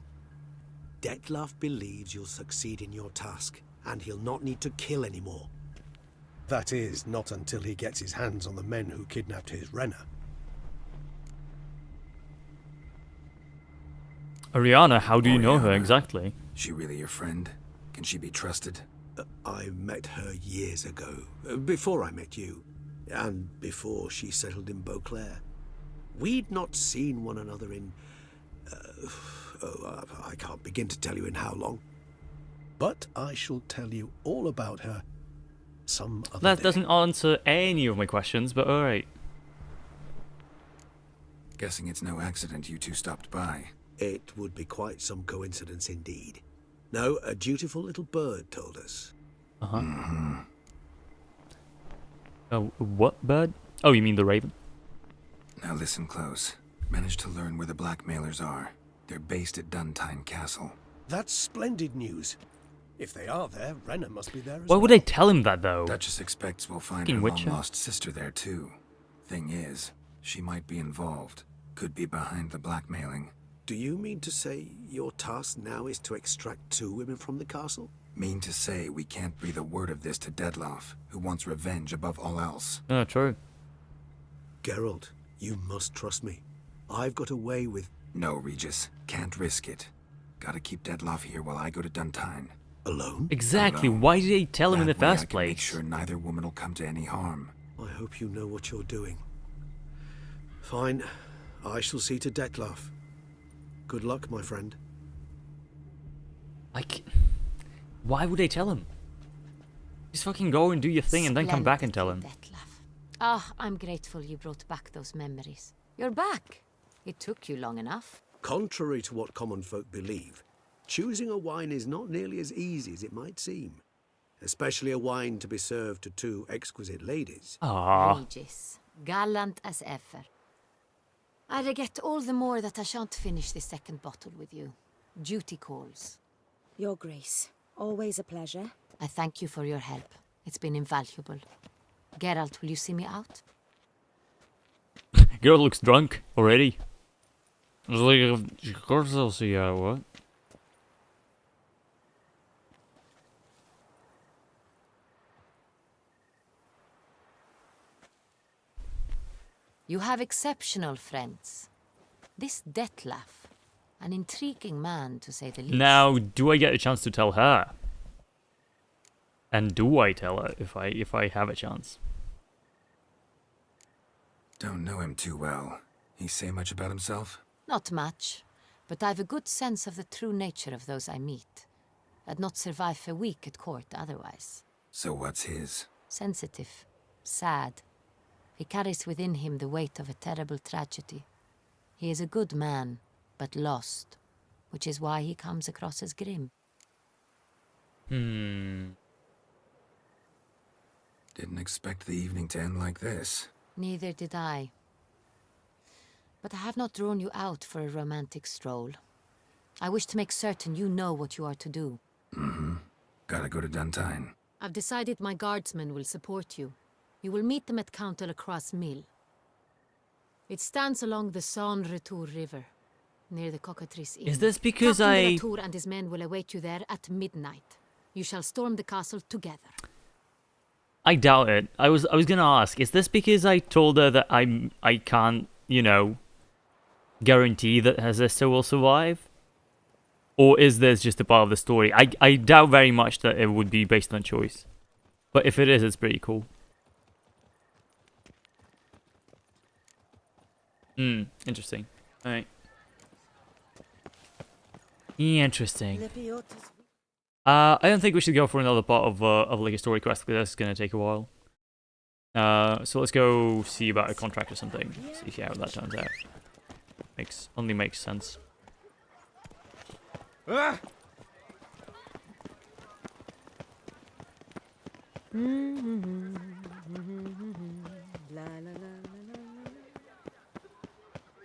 Dettlaff believes you'll succeed in your task, and he'll not need to kill anymore. That is, not until he gets his hands on the men who kidnapped his Renna. Ariana, how do you know her Oriana. exactly? She really your friend? Can she be trusted? I met her years ago, before I met you, and before she settled in Beauclair. We'd not seen one another in... I can't begin to tell you in how long. But I shall tell you all about her some other That day. doesn't answer any of my questions, but alright. Guessing it's no accident you two stopped by. It would be quite some coincidence indeed. No, a dutiful little bird told us. Oh, what bird? Oh, you mean the raven? Now listen close. Managed to learn where the blackmailers are. They're based at Duntine Castle. That's splendid news. If they are there, Renna must be there as Why well. would they tell him that, though? Duchess expects we'll find Fucking her Witcher. long-lost sister there, too. Thing is, she might be involved. Could be behind the blackmailing. Do you mean to say your task now is to extract 2 women from the castle? Mean to say we can't breathe a word of this to Dettlaff, who wants revenge above all else. Oh, true. Geralt, you must trust me. I've got a way with... No, Regis. Can't risk it. Gotta keep Dettlaff here while I go to Duntine. Alone? Exactly. Alone. Why did they tell him in the That way I first can make place? sure neither woman will come to any harm. I hope you know what you're doing. Fine. I shall see to Dettlaff. Good luck, my friend. Why would they tell him? Just fucking go and do your thing and then come back and tell him. Ah, I'm grateful you brought back those memories. You're back. It took you long enough. Contrary to what common folk believe, choosing a wine is not nearly as easy as it might seem. Especially a wine to be served to 2 exquisite ladies. Regis, gallant as ever. I regret all the more that I shan't finish this second bottle with you. Duty calls. Your Grace, always a pleasure. I thank you for your help. It's been invaluable. Geralt, will you see me out? Girl looks drunk already. I was like, of course I'll see you out, what? You have exceptional friends. This Dettlaff, an intriguing man to say the least. Now, do I get a chance to tell her? And do I tell her if I have a chance? Don't know him too well. He say much about himself? Not much, but I've a good sense of the true nature of those I meet. I'd not survive a week at court otherwise. So what's his? Sensitive, sad. He carries within him the weight of a terrible tragedy. He is a good man, but lost, which is why he comes across as grim. Didn't expect the evening to end like this. Neither did I. But I have not drawn you out for a romantic stroll. I wish to make certain you know what you are to do. Gotta go to Duntine. I've decided my guardsmen will support you. You will meet them at Count Delacroix' mill. It stands along the Saône-Retour River, near the Cockatrice Inn. Is this because Captain Delatour and his men will await you there at midnight. You shall storm the castle together. I doubt it. I was gonna ask, is this because I told her that I can't, you know, guarantee that her sister will survive? Or is this just a part of the story? I doubt very much that it would be based on choice. But if it is, it's pretty cool. Interesting. Alright. Interesting. I don't think we should go for another part of like a story quest, because that's gonna take a while. So let's go see about a contract or something. See how that turns out. Only makes sense. Ah!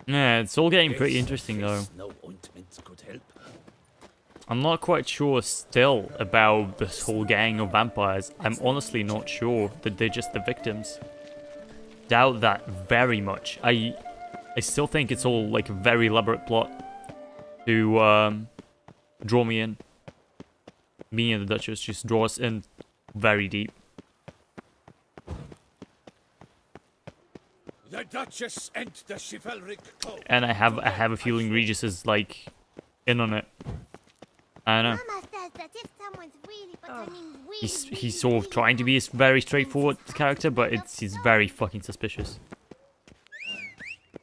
Yeah, it's all getting pretty interesting though. No ointment could help. I'm not quite sure still about this whole gang of vampires. I'm honestly not sure that they're just the victims. Doubt that very much. I still think it's all like a very elaborate plot to draw me in. Me and the Duchess just draw us in very deep. The Duchess and the chivalric code. And I have a feeling Regis is like in on it. I don't know. Mama says that if someone's really, but I mean really, He's sort of trying to be a very straightforward character, but he's very fucking suspicious.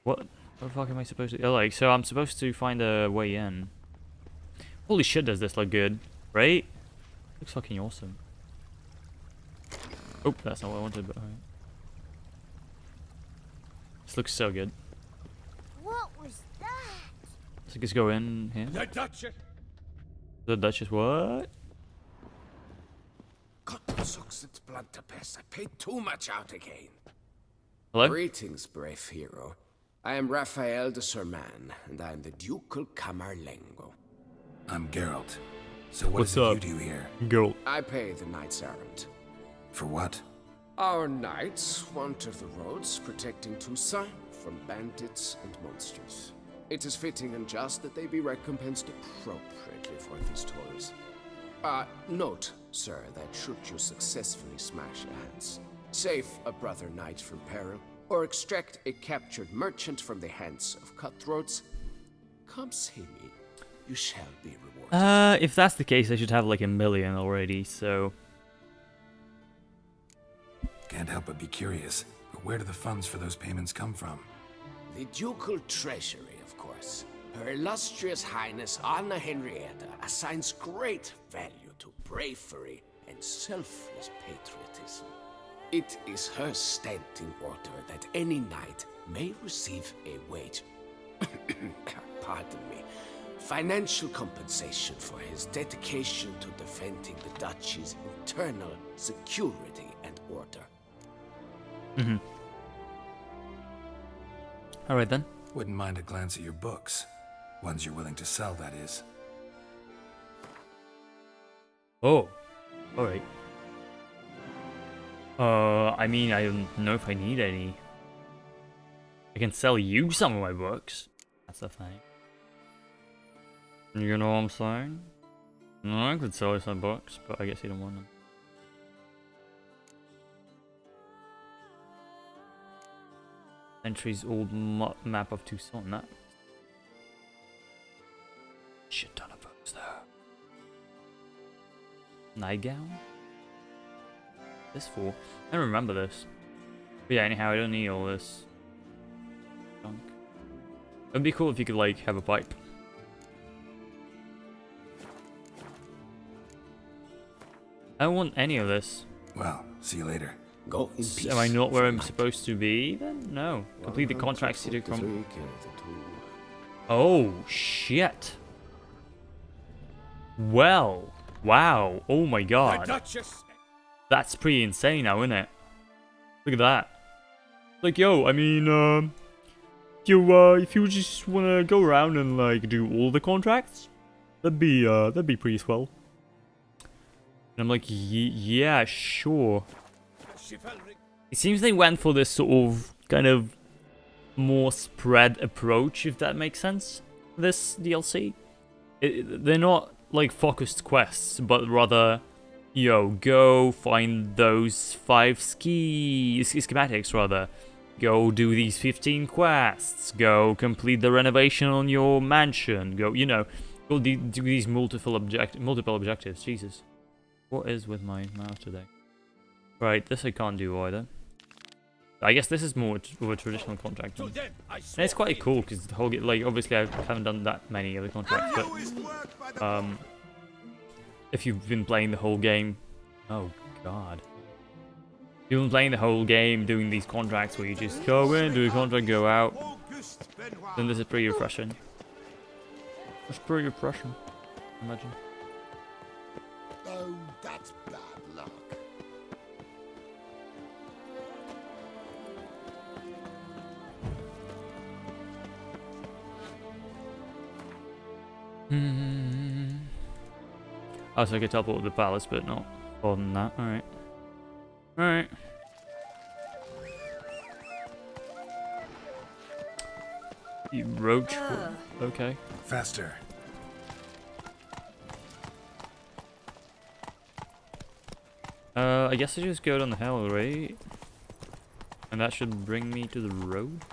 What the fuck am I supposed to... Oh, like, so I'm supposed to find a way in. Holy shit, does this look good, right? Looks fucking awesome. Oh, that's not what I wanted, but alright. This looks so good. what was that? So let's go in here. The Duchess. The Duchess, what? God sucks its blood to piss. I paid too much out again. Hello? Greetings, brave hero. I am Raphael de Serman, and I am the Ducal Camerlengo. I'm Geralt. So what What's is it up? you do here? Geralt. I pay the knights errant. For what? Our knights wander the roads, protecting Toussaint from bandits and monsters. It is fitting and just that they be recompensed appropriately for these toils. Note, sir, that should you successfully smash a Hans, save a brother knight from peril, or extract a captured merchant from the hands of cutthroats, come see me. You shall be rewarded. If that's the case, I should have like 1 million already, so... Can't help but be curious, but where do the funds for those payments come from? The ducal treasury, of course. Her illustrious highness Anna Henrietta assigns great value to bravery and selfless patriotism. It is her standing order that any knight may receive a wage, pardon me, financial compensation for his dedication to defending the duchy's internal security and order. Mm-hmm. Alright then. Wouldn't mind a glance at your books. Ones you're willing to sell, that is. Oh. Alright. I mean, I don't know if I need any. I can sell you some of my books. That's the thing. You know what I'm saying? No, I could sell you some books, but I guess you don't want them. Entry's old map of Toussaint. That shit ton of books there. Nightgown? This for? I don't remember this. But yeah, anyhow, I don't need all this junk. It'd be cool if you could like have a pipe. I don't want any of this. Well, see you later. Go in peace. Am I not where I'm supposed to be then? No. Complete the contracts you do from... Oh, shit. Well. Wow. Oh my god. That's pretty insane now, isn't it? Look at that. Like, yo, I mean, if you just wanna go around and like do all the contracts, that'd be pretty swell. And I'm like, yeah, sure. It seems they went for this sort of kind of more spread approach, if that makes sense. This DLC, they're not like focused quests, but rather, yo, go find those 5 schematics rather. Go do these 15 quests. Go complete the renovation on your mansion. Go, you know, go do these multiple objectives. Jesus, what is with my mouse today? Right, this I can't do either. I guess this is more of a traditional contract. And it's quite cool because the whole game, like, obviously I haven't done that many other contracts, but if you've been playing the whole game, oh god, you've been playing the whole game doing these contracts where you just go in, do a contract, go out, then this is pretty refreshing. It's pretty refreshing, imagine. Oh, that's bad luck. Oh, so I could teleport to the palace, but not more than that. Alright. Alright. You roach. Okay. Faster. I guess I just go down the hill, right? And that should bring me to the road.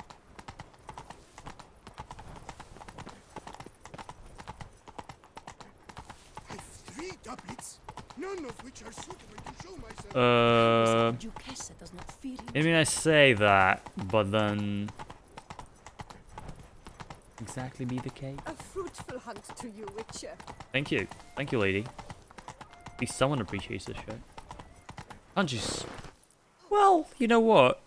None of which are suitable to show myself. I mean, I say that, but then exactly be the case. A fruitful hunt to you, Witcher. Thank you, lady. At least someone appreciates this shit. Can't you? Well, you know what?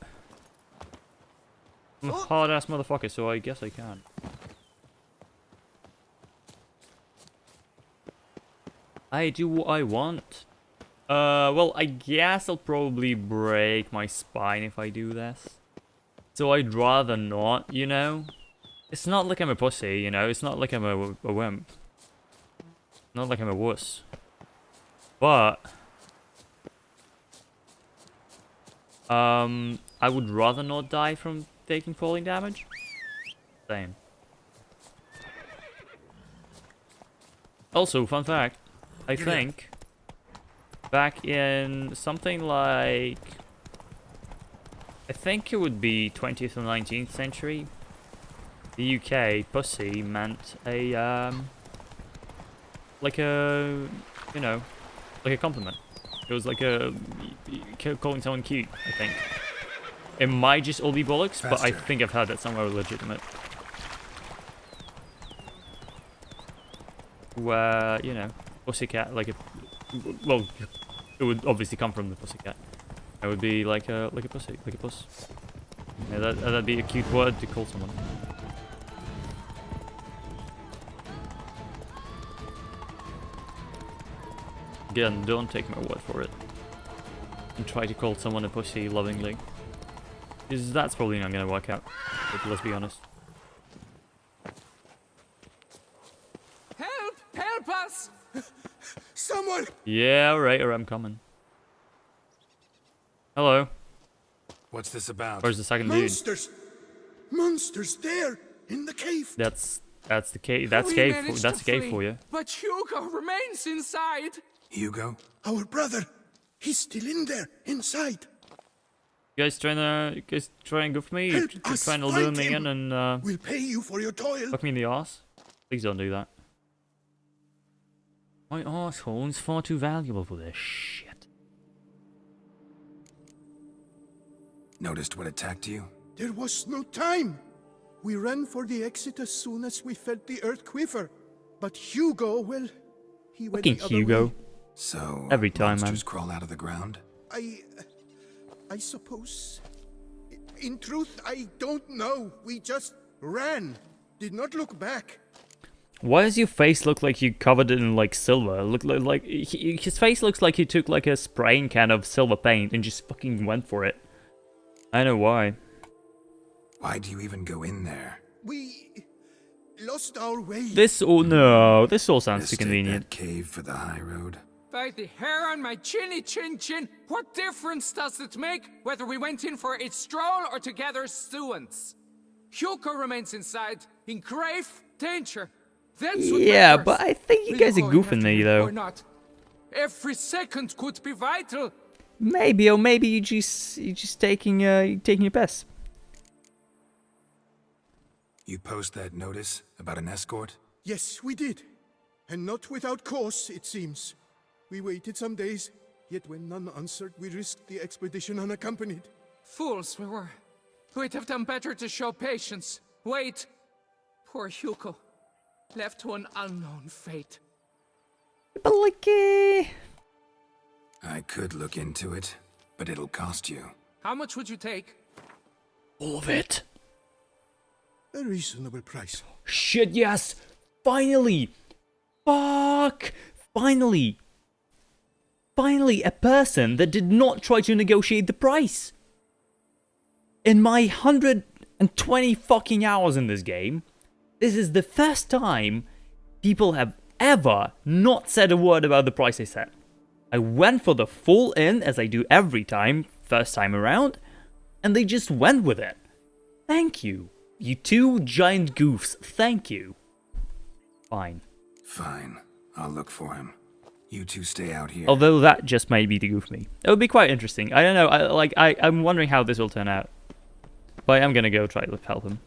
I'm a hard-ass motherfucker, so I guess I can. I do what I want. Well, I guess I'll probably break my spine if I do this. So I'd rather not, you know? It's not like I'm a pussy, you know? It's not like I'm a wimp. Not like I'm a wuss. But I would rather not die from taking falling damage. Same. Also, fun fact, I think back in something like, I think it would be 20th or 19th century, the UK, pussy meant a, like a, you know, like a compliment. It was like a, calling someone cute, I think. It might just all be bollocks, but I think I've heard that somewhere legitimate. Where, you know, pussycat, like a, well, it would obviously come from the pussycat. It would be like a pussy, like a puss. Yeah, that'd be a cute word to call someone. Again, don't take my word for it. And try to call someone a pussy lovingly. Because that's probably not gonna work out. But let's be honest. Help! Help us! Someone! Yeah, right, or I'm coming. Hello. What's this about? Where's the second Monsters! Monsters there! In the cave! dude? That's the cave. That's cave. That's a cave for you. But Hugo remains inside. Hugo? Our brother! He's still in there, inside! You guys trying to go for me? Help You're us trying to lure find me him. in and We'll pay you for your toil! fuck me in the arse? Please don't do that. My arsehole is far too valuable for this shit. Noticed what attacked you? There was no time! We ran for the exit as soon as we felt the earth quiver. But Hugo, well, he went Fucking the other Hugo. way. So, every time, monsters crawl out of the ground? I suppose. In truth, I don't know. We just ran. Did not look back. Why does your face look like you covered it in like silver? Look like his face looks like he took like a spraying can of silver paint and just fucking went for it. I know why. Why do you even go in there? We lost our way. This all sounds too Mistake convenient. that cave for the high road. By the hair on my chinny chin chin, what difference does it make whether we went in for a stroll or to gather students? Hugo remains inside, in grave danger. That's what Yeah, matters. but I think you guys are goofing me though. Or not. Every second could be vital. Maybe, or maybe you just taking your piss. You post that notice about an escort? Yes, we did. And not without cause, it seems. We waited some days, yet when none answered, we risked the expedition unaccompanied. Fools we were. We'd have done better to show patience. Wait. Poor Hugo. Left to an unknown fate. But like, I could look into it, but it'll cost you. How much would you take? all of it. A reasonable price. Shit, yes! Finally! Fuck! Finally! Finally, a person that did not try to negotiate the price! In my 120 fucking hours in this game, this is the first time people have ever not said a word about the price they set. I went for the full in, as I do every time, first time around, and they just went with it. Thank you. You two giant goofs, thank you. Fine. Fine. I'll look for him. You two stay out here. Although that just might be to goof me. It would be quite interesting. I don't know, I'm wondering how this will turn out. But I'm gonna go try to help him.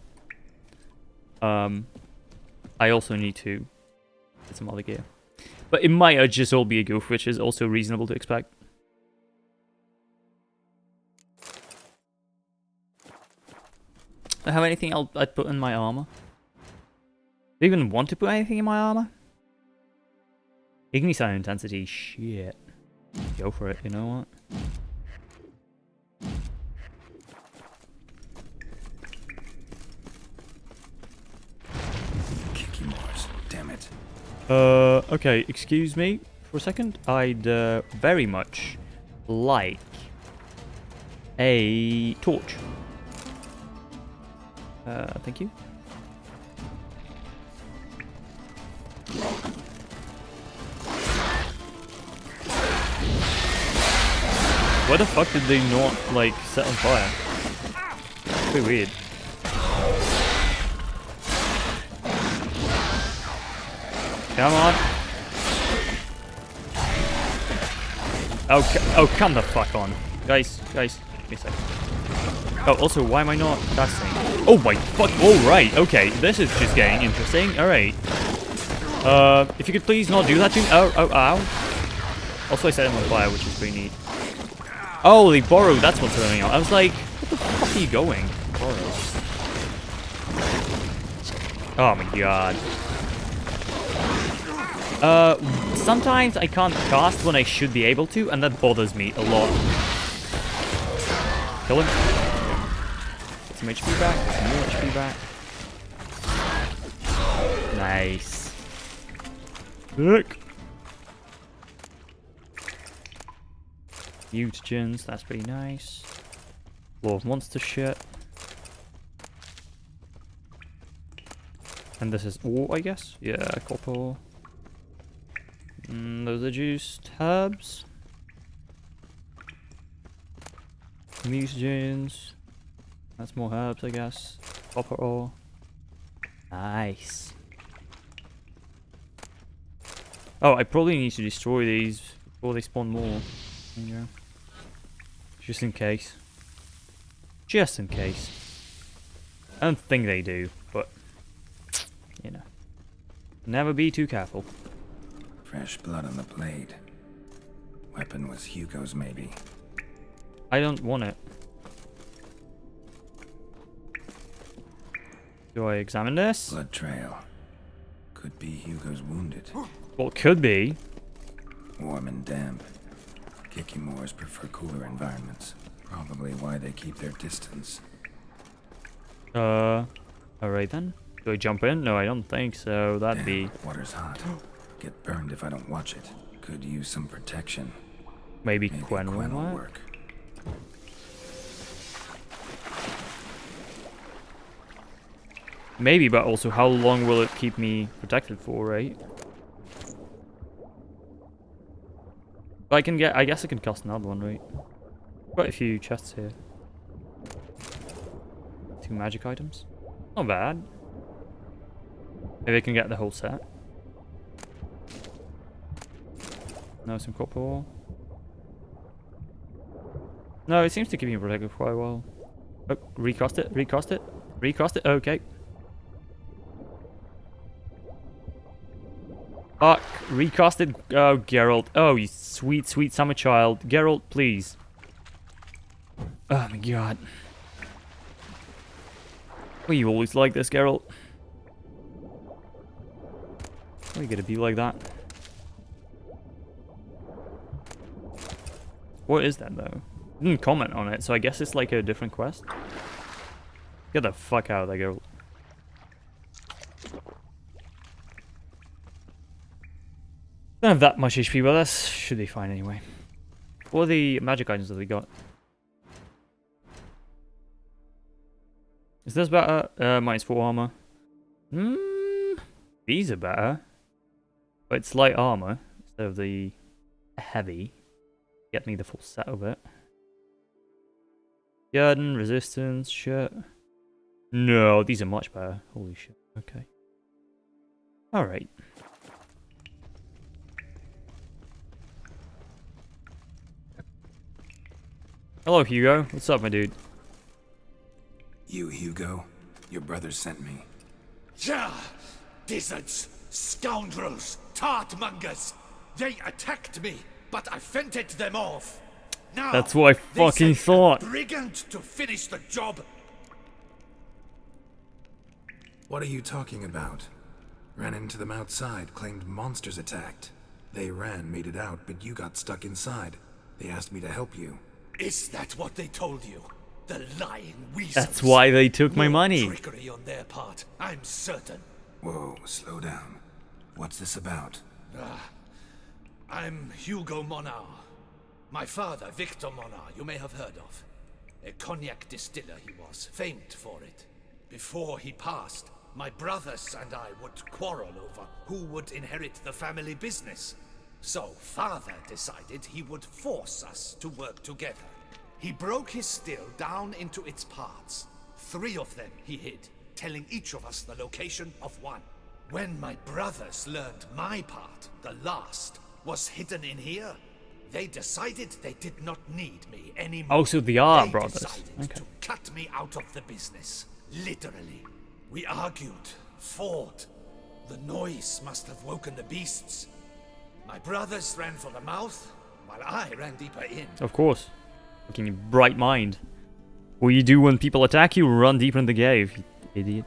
I also need to get some other gear. But it might just all be a goof, which is also reasonable to expect. Do I have anything I'd put in my armor? Do I even want to put anything in my armor? Igni sign intensity, shit. Go for it, you know what? Kikimors, damn it. Okay, excuse me for a second. I'd very much like a torch. Thank you. Why the fuck did they not, like, set on fire? Pretty weird. Come on. Oh, come the fuck on. Guys, give me a second. Oh, also, why am I not casting? Oh my fuck, alright, okay, this is just getting interesting, alright. If you could please not do that to me. Ow. Also, I set him on fire, which is pretty neat. Oh, they borrowed, that's what's going on. I was like, what the fuck are you going? Borrow. Oh my god. Sometimes I can't cast when I should be able to, and that bothers me a lot. Kill him. Get some HP back, get some more HP back. Nice. Look. Mutagens, that's pretty nice. Law of monster shit. And this is ore, I guess? Yeah, copper. Those are juiced herbs. Mutagens. That's more herbs, I guess. Copper ore. Nice. Oh, I probably need to destroy these before they spawn more. There you go. Just in case. Just in case. I don't think they do, but you know. Never be too careful. Fresh blood on the blade. Weapon was Hugo's, maybe. I don't want it. Do I examine this? Blood trail. Could be Hugo's wounded. Well, it could be. Warm and damp. Kikimores prefer cooler environments. Probably why they keep their distance. Alright then. Do I jump in? No, I don't think so. That'd be... Water's hot. Get burned if I don't watch it. Could use some protection. Maybe Quen will work. Maybe, but also how long will it keep me protected for, right? I can get, I guess I can cast another one, right? Quite a few chests here. 2 magic items. Not bad. Maybe I can get the whole set. No, some copper ore. No, it seems to keep me protected for quite a while. Oh, recast it, recast it, recast it, okay. Fuck, recast it. Oh, Geralt. Oh, you sweet, sweet summer child. Geralt, please. Oh my god. Well, you always like this, Geralt. Why are you gonna be like that? What is that, though? I didn't comment on it, so I guess it's like a different quest. Get the fuck out of there, Geralt. Don't have that much HP, but that should be fine anyway. What are the magic items that we got? Is this better? -4 armor. These are better. But it's light armor instead of the heavy. Get me the full set of it. Garden, resistance, shit. No, these are much better. Holy shit. Okay. Alright. Hello, Hugo. What's up, my dude? You, Hugo? Your brother sent me. Ja! Dizzards, scoundrels, tartmongers! They attacked me, but I fended them off. Now, that's what I fucking thought. Brigand to finish the job. What are you talking about? Ran into them outside, claimed monsters attacked. They ran, made it out, but you got stuck inside. They asked me to help you. Is that what they told you? The lying weasels. That's why they took my money. Trickery on their part, I'm certain. Whoa, slow down. What's this about? I'm Hugo Monar. My father, Victor Monar, you may have heard of. A cognac distiller he was, famed for it. Before he passed, my brothers and I would quarrel over who would inherit the family business. So Father decided he would force us to work together. He broke his still down into its parts. 3 of them he hid, telling each of us the location of one. When my brothers learned my part, the last, was hidden in here, they decided they did not need me anymore. Oh, so they are They brothers. decided Okay. to cut me out of the business. Literally. We argued, fought. The noise must have woken the beasts. My brothers ran for the mouth, while I ran deeper in. Of course. Fucking bright mind. What you do when people attack you? Run deeper in the cave, you idiot.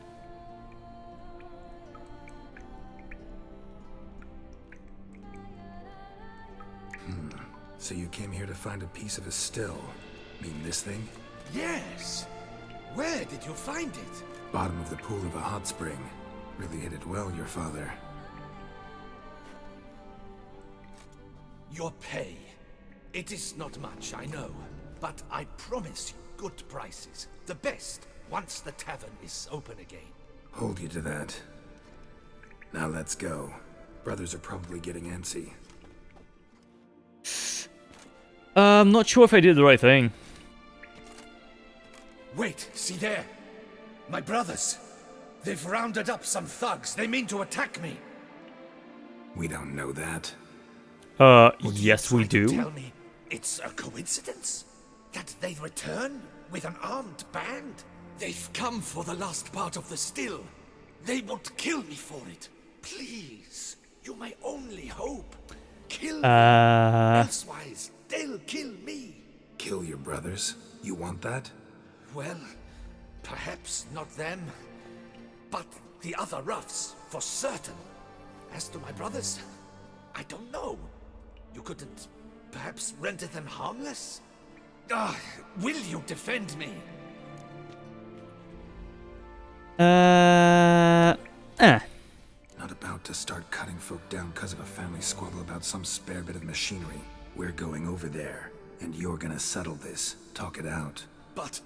So you came here to find a piece of his still. Mean this thing? Yes! Where did you find it? Bottom of the pool of a hot spring. Really hit it well, your father. Your pay. It is not much, I know. But I promise you good prices. The best, once the tavern is open again. Hold you to that. Now let's go. Brothers are probably getting antsy. I'm not sure if I did the right thing. Wait, see there? My brothers. They've rounded up some thugs. They mean to attack me. We don't know that. Yes we do. Tell me it's a coincidence that they return with an armed band? They've come for the last part of the still. They won't kill me for it. Please, you're my only hope. Kill me. Elsewise, they'll kill me. Kill your brothers? You want that? Well, perhaps not them, but the other roughs, for certain. As to my brothers, I don't know. You couldn't perhaps render them harmless? Will you defend me? Not about to start cutting folk down because of a family squabble about some spare bit of machinery. We're going over there, and you're gonna settle this. Talk it out. But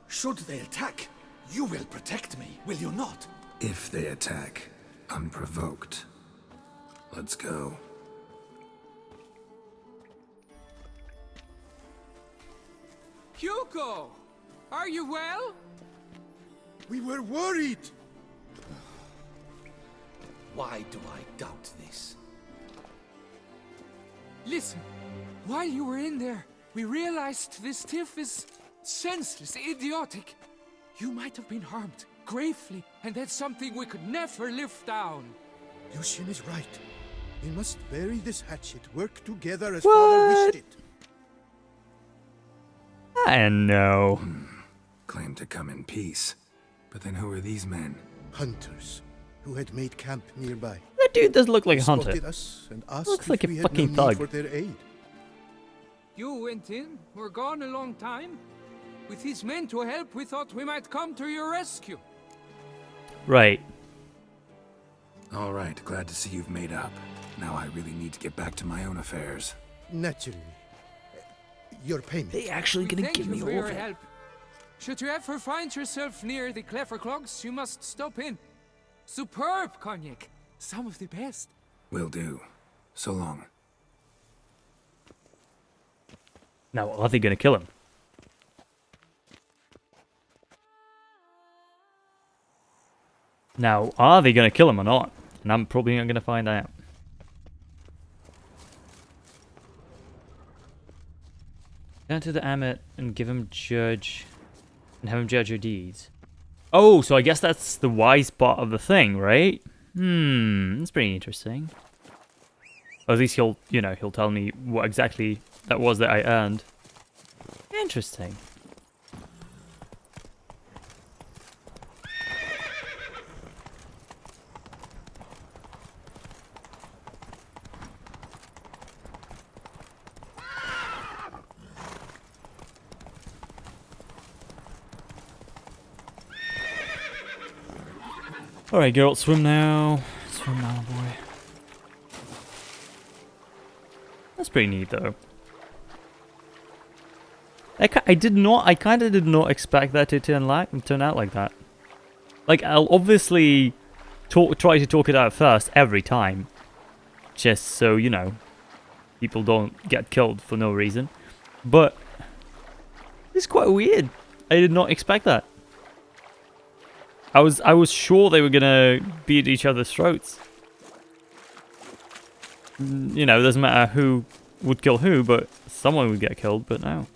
should they attack, you will protect me, will you not? If they attack, unprovoked. Let's go. Hugo! Are you well? We were worried! Why do I doubt this? Listen, while you were in there, we realized this tiff is senseless, idiotic. You might have been harmed, gravely, and that's something we could never live down. Lucian is right. We must bury this hatchet, work together as Father wished it. I know. Claim to come in peace. But then who are these men? Hunters, who had made camp nearby. That dude does look like a They hunter. spotted us and asked Looks if like a we had fucking no need thug. for their aid. You went in, were gone a long time. With his men to help, we thought we might come to your rescue. Right. All right, glad to see you've made up. Now I really need to get back to my own affairs. Naturally. Your payment. They actually We gonna thank give you me for all your of it. help. Should you ever find yourself near the Clever Clogs, you must stop in. Superb cognac. Some of the best. Will do. So long. Now, are they gonna kill him? Now, are they gonna kill him or not? And I'm probably not gonna find out. Down to the Ammit and give him judge and have him judge your deeds. Oh, so I guess that's the wise part of the thing, right? That's pretty interesting. Or at least he'll, you know, he'll tell me what exactly that was that I earned. Interesting. Alright, girl, swim now. Swim now, boy. That's pretty neat, though. I kind of did not expect that to turn out like that. Like, I'll obviously try to talk it out first every time. Just so, you know, people don't get killed for no reason. But it's quite weird. I did not expect that. I was sure they were gonna be at each other's throats. You know, it doesn't matter who would kill who, but someone would get killed, but no.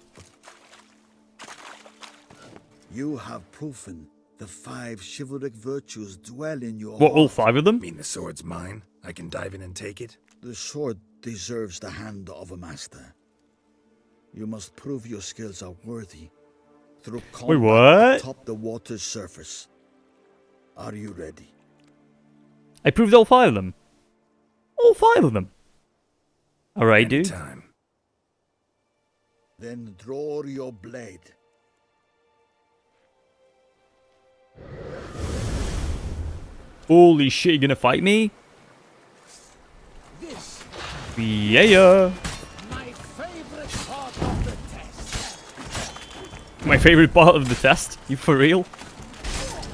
You have proven the 5 chivalric virtues dwell in your What, all heart. 5 of them? Mean the sword's mine? I can dive in and take it? The sword deserves the hand of a master. You must prove your skills are worthy through combat what? atop the water's surface. Are you ready? I proved all 5 of them. All 5 of them. Alright, dude. Time. Then draw your blade. Holy shit, you gonna fight me? Yeah. My favorite part of the test? You for real?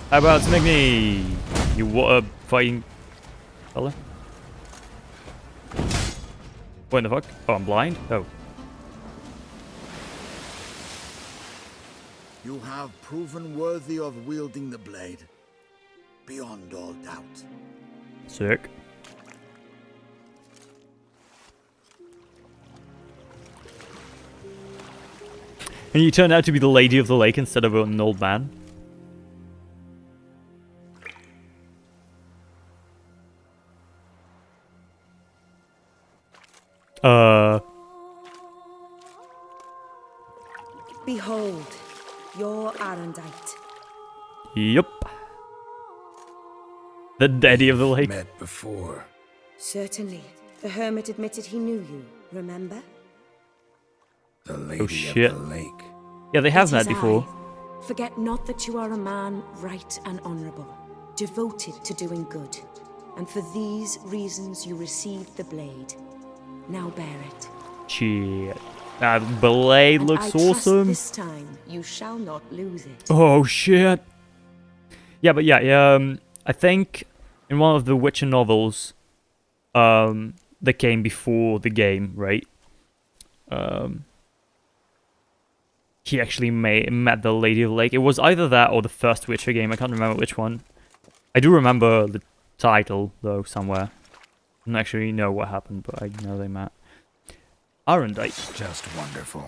How about Smigny? You water fighting fella? What in the fuck? Oh, I'm blind? Oh. You have proven worthy of wielding the blade, beyond all doubt. Sick. And you turned out to be the lady of the lake instead of an old man. Behold, your Arendite. Yup. The daddy of the lake. Met before. Certainly. The hermit admitted he knew you, remember? The lady shit. of the lake. Yeah, they have It met is before. I. Forget not that you are a man right and honourable, devoted to doing good. And for these reasons you received the blade. Now bear it. Shit. That blade And looks I trust awesome. this time you shall not lose it. Oh shit. Yeah, but yeah, I think in one of the Witcher novels, that came before the game, right? He actually met the Lady of the Lake. It was either that or the first Witcher game. I can't remember which one. I do remember the title though somewhere. I don't actually know what happened, but I know they met. Arendite. Just wonderful.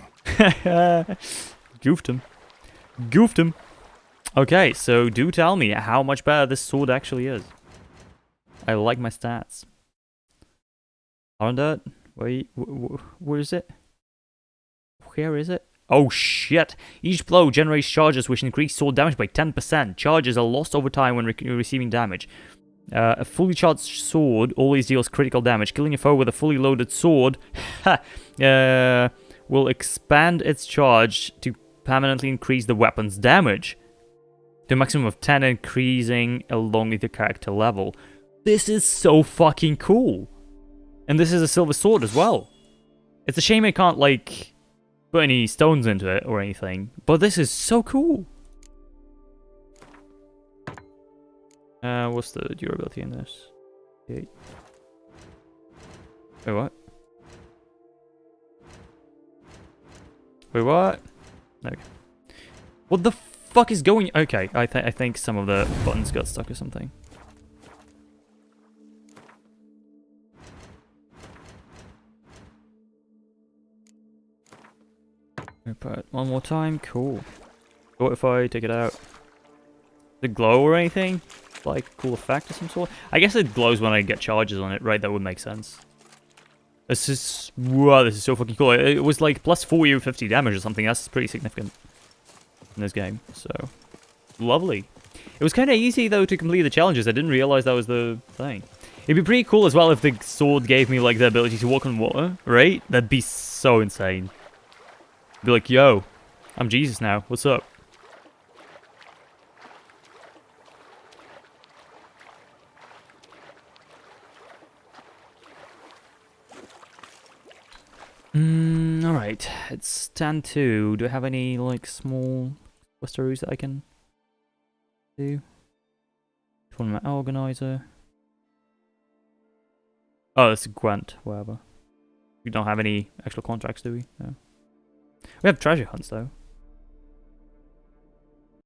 Goofed him. Goofed him. Okay, so do tell me how much better this sword actually is. I like my stats. Arendite? Where is it? Where is it? Oh shit! Each blow generates charges which increase sword damage by 10%. Charges are lost over time when receiving damage. A fully charged sword always deals critical damage. Killing a foe with a fully loaded sword will expand its charge to permanently increase the weapon's damage to a maximum of 10, increasing along with the character level. This is so fucking cool. And this is a silver sword as well. It's a shame I can't, like, put any stones into it or anything, but this is so cool. What's the durability in this? 8. Wait, what? Wait, what? Okay. What the fuck is going? Okay, I think some of the buttons got stuck or something. Repeat one more time. Cool. What if I take it out? Does it glow or anything? Like cool effect of some sort? I guess it glows when I get charges on it, right? That would make sense. This is... Wow, this is so fucking cool. It was like plus 40 or 50 damage or something. That's pretty significant in this game. So, lovely. It was kind of easy, though, to complete the challenges. I didn't realize that was the thing. It'd be pretty cool as well if the sword gave me, like, the ability to walk on water, right? That'd be so insane. Be like, yo, I'm Jesus now. What's up? Alright, it's 10-2. Do I have any, like, small quests that I can do? Tournament organizer. Oh, it's Gwent, whatever. We don't have any actual contracts, do we? No. We have treasure hunts though.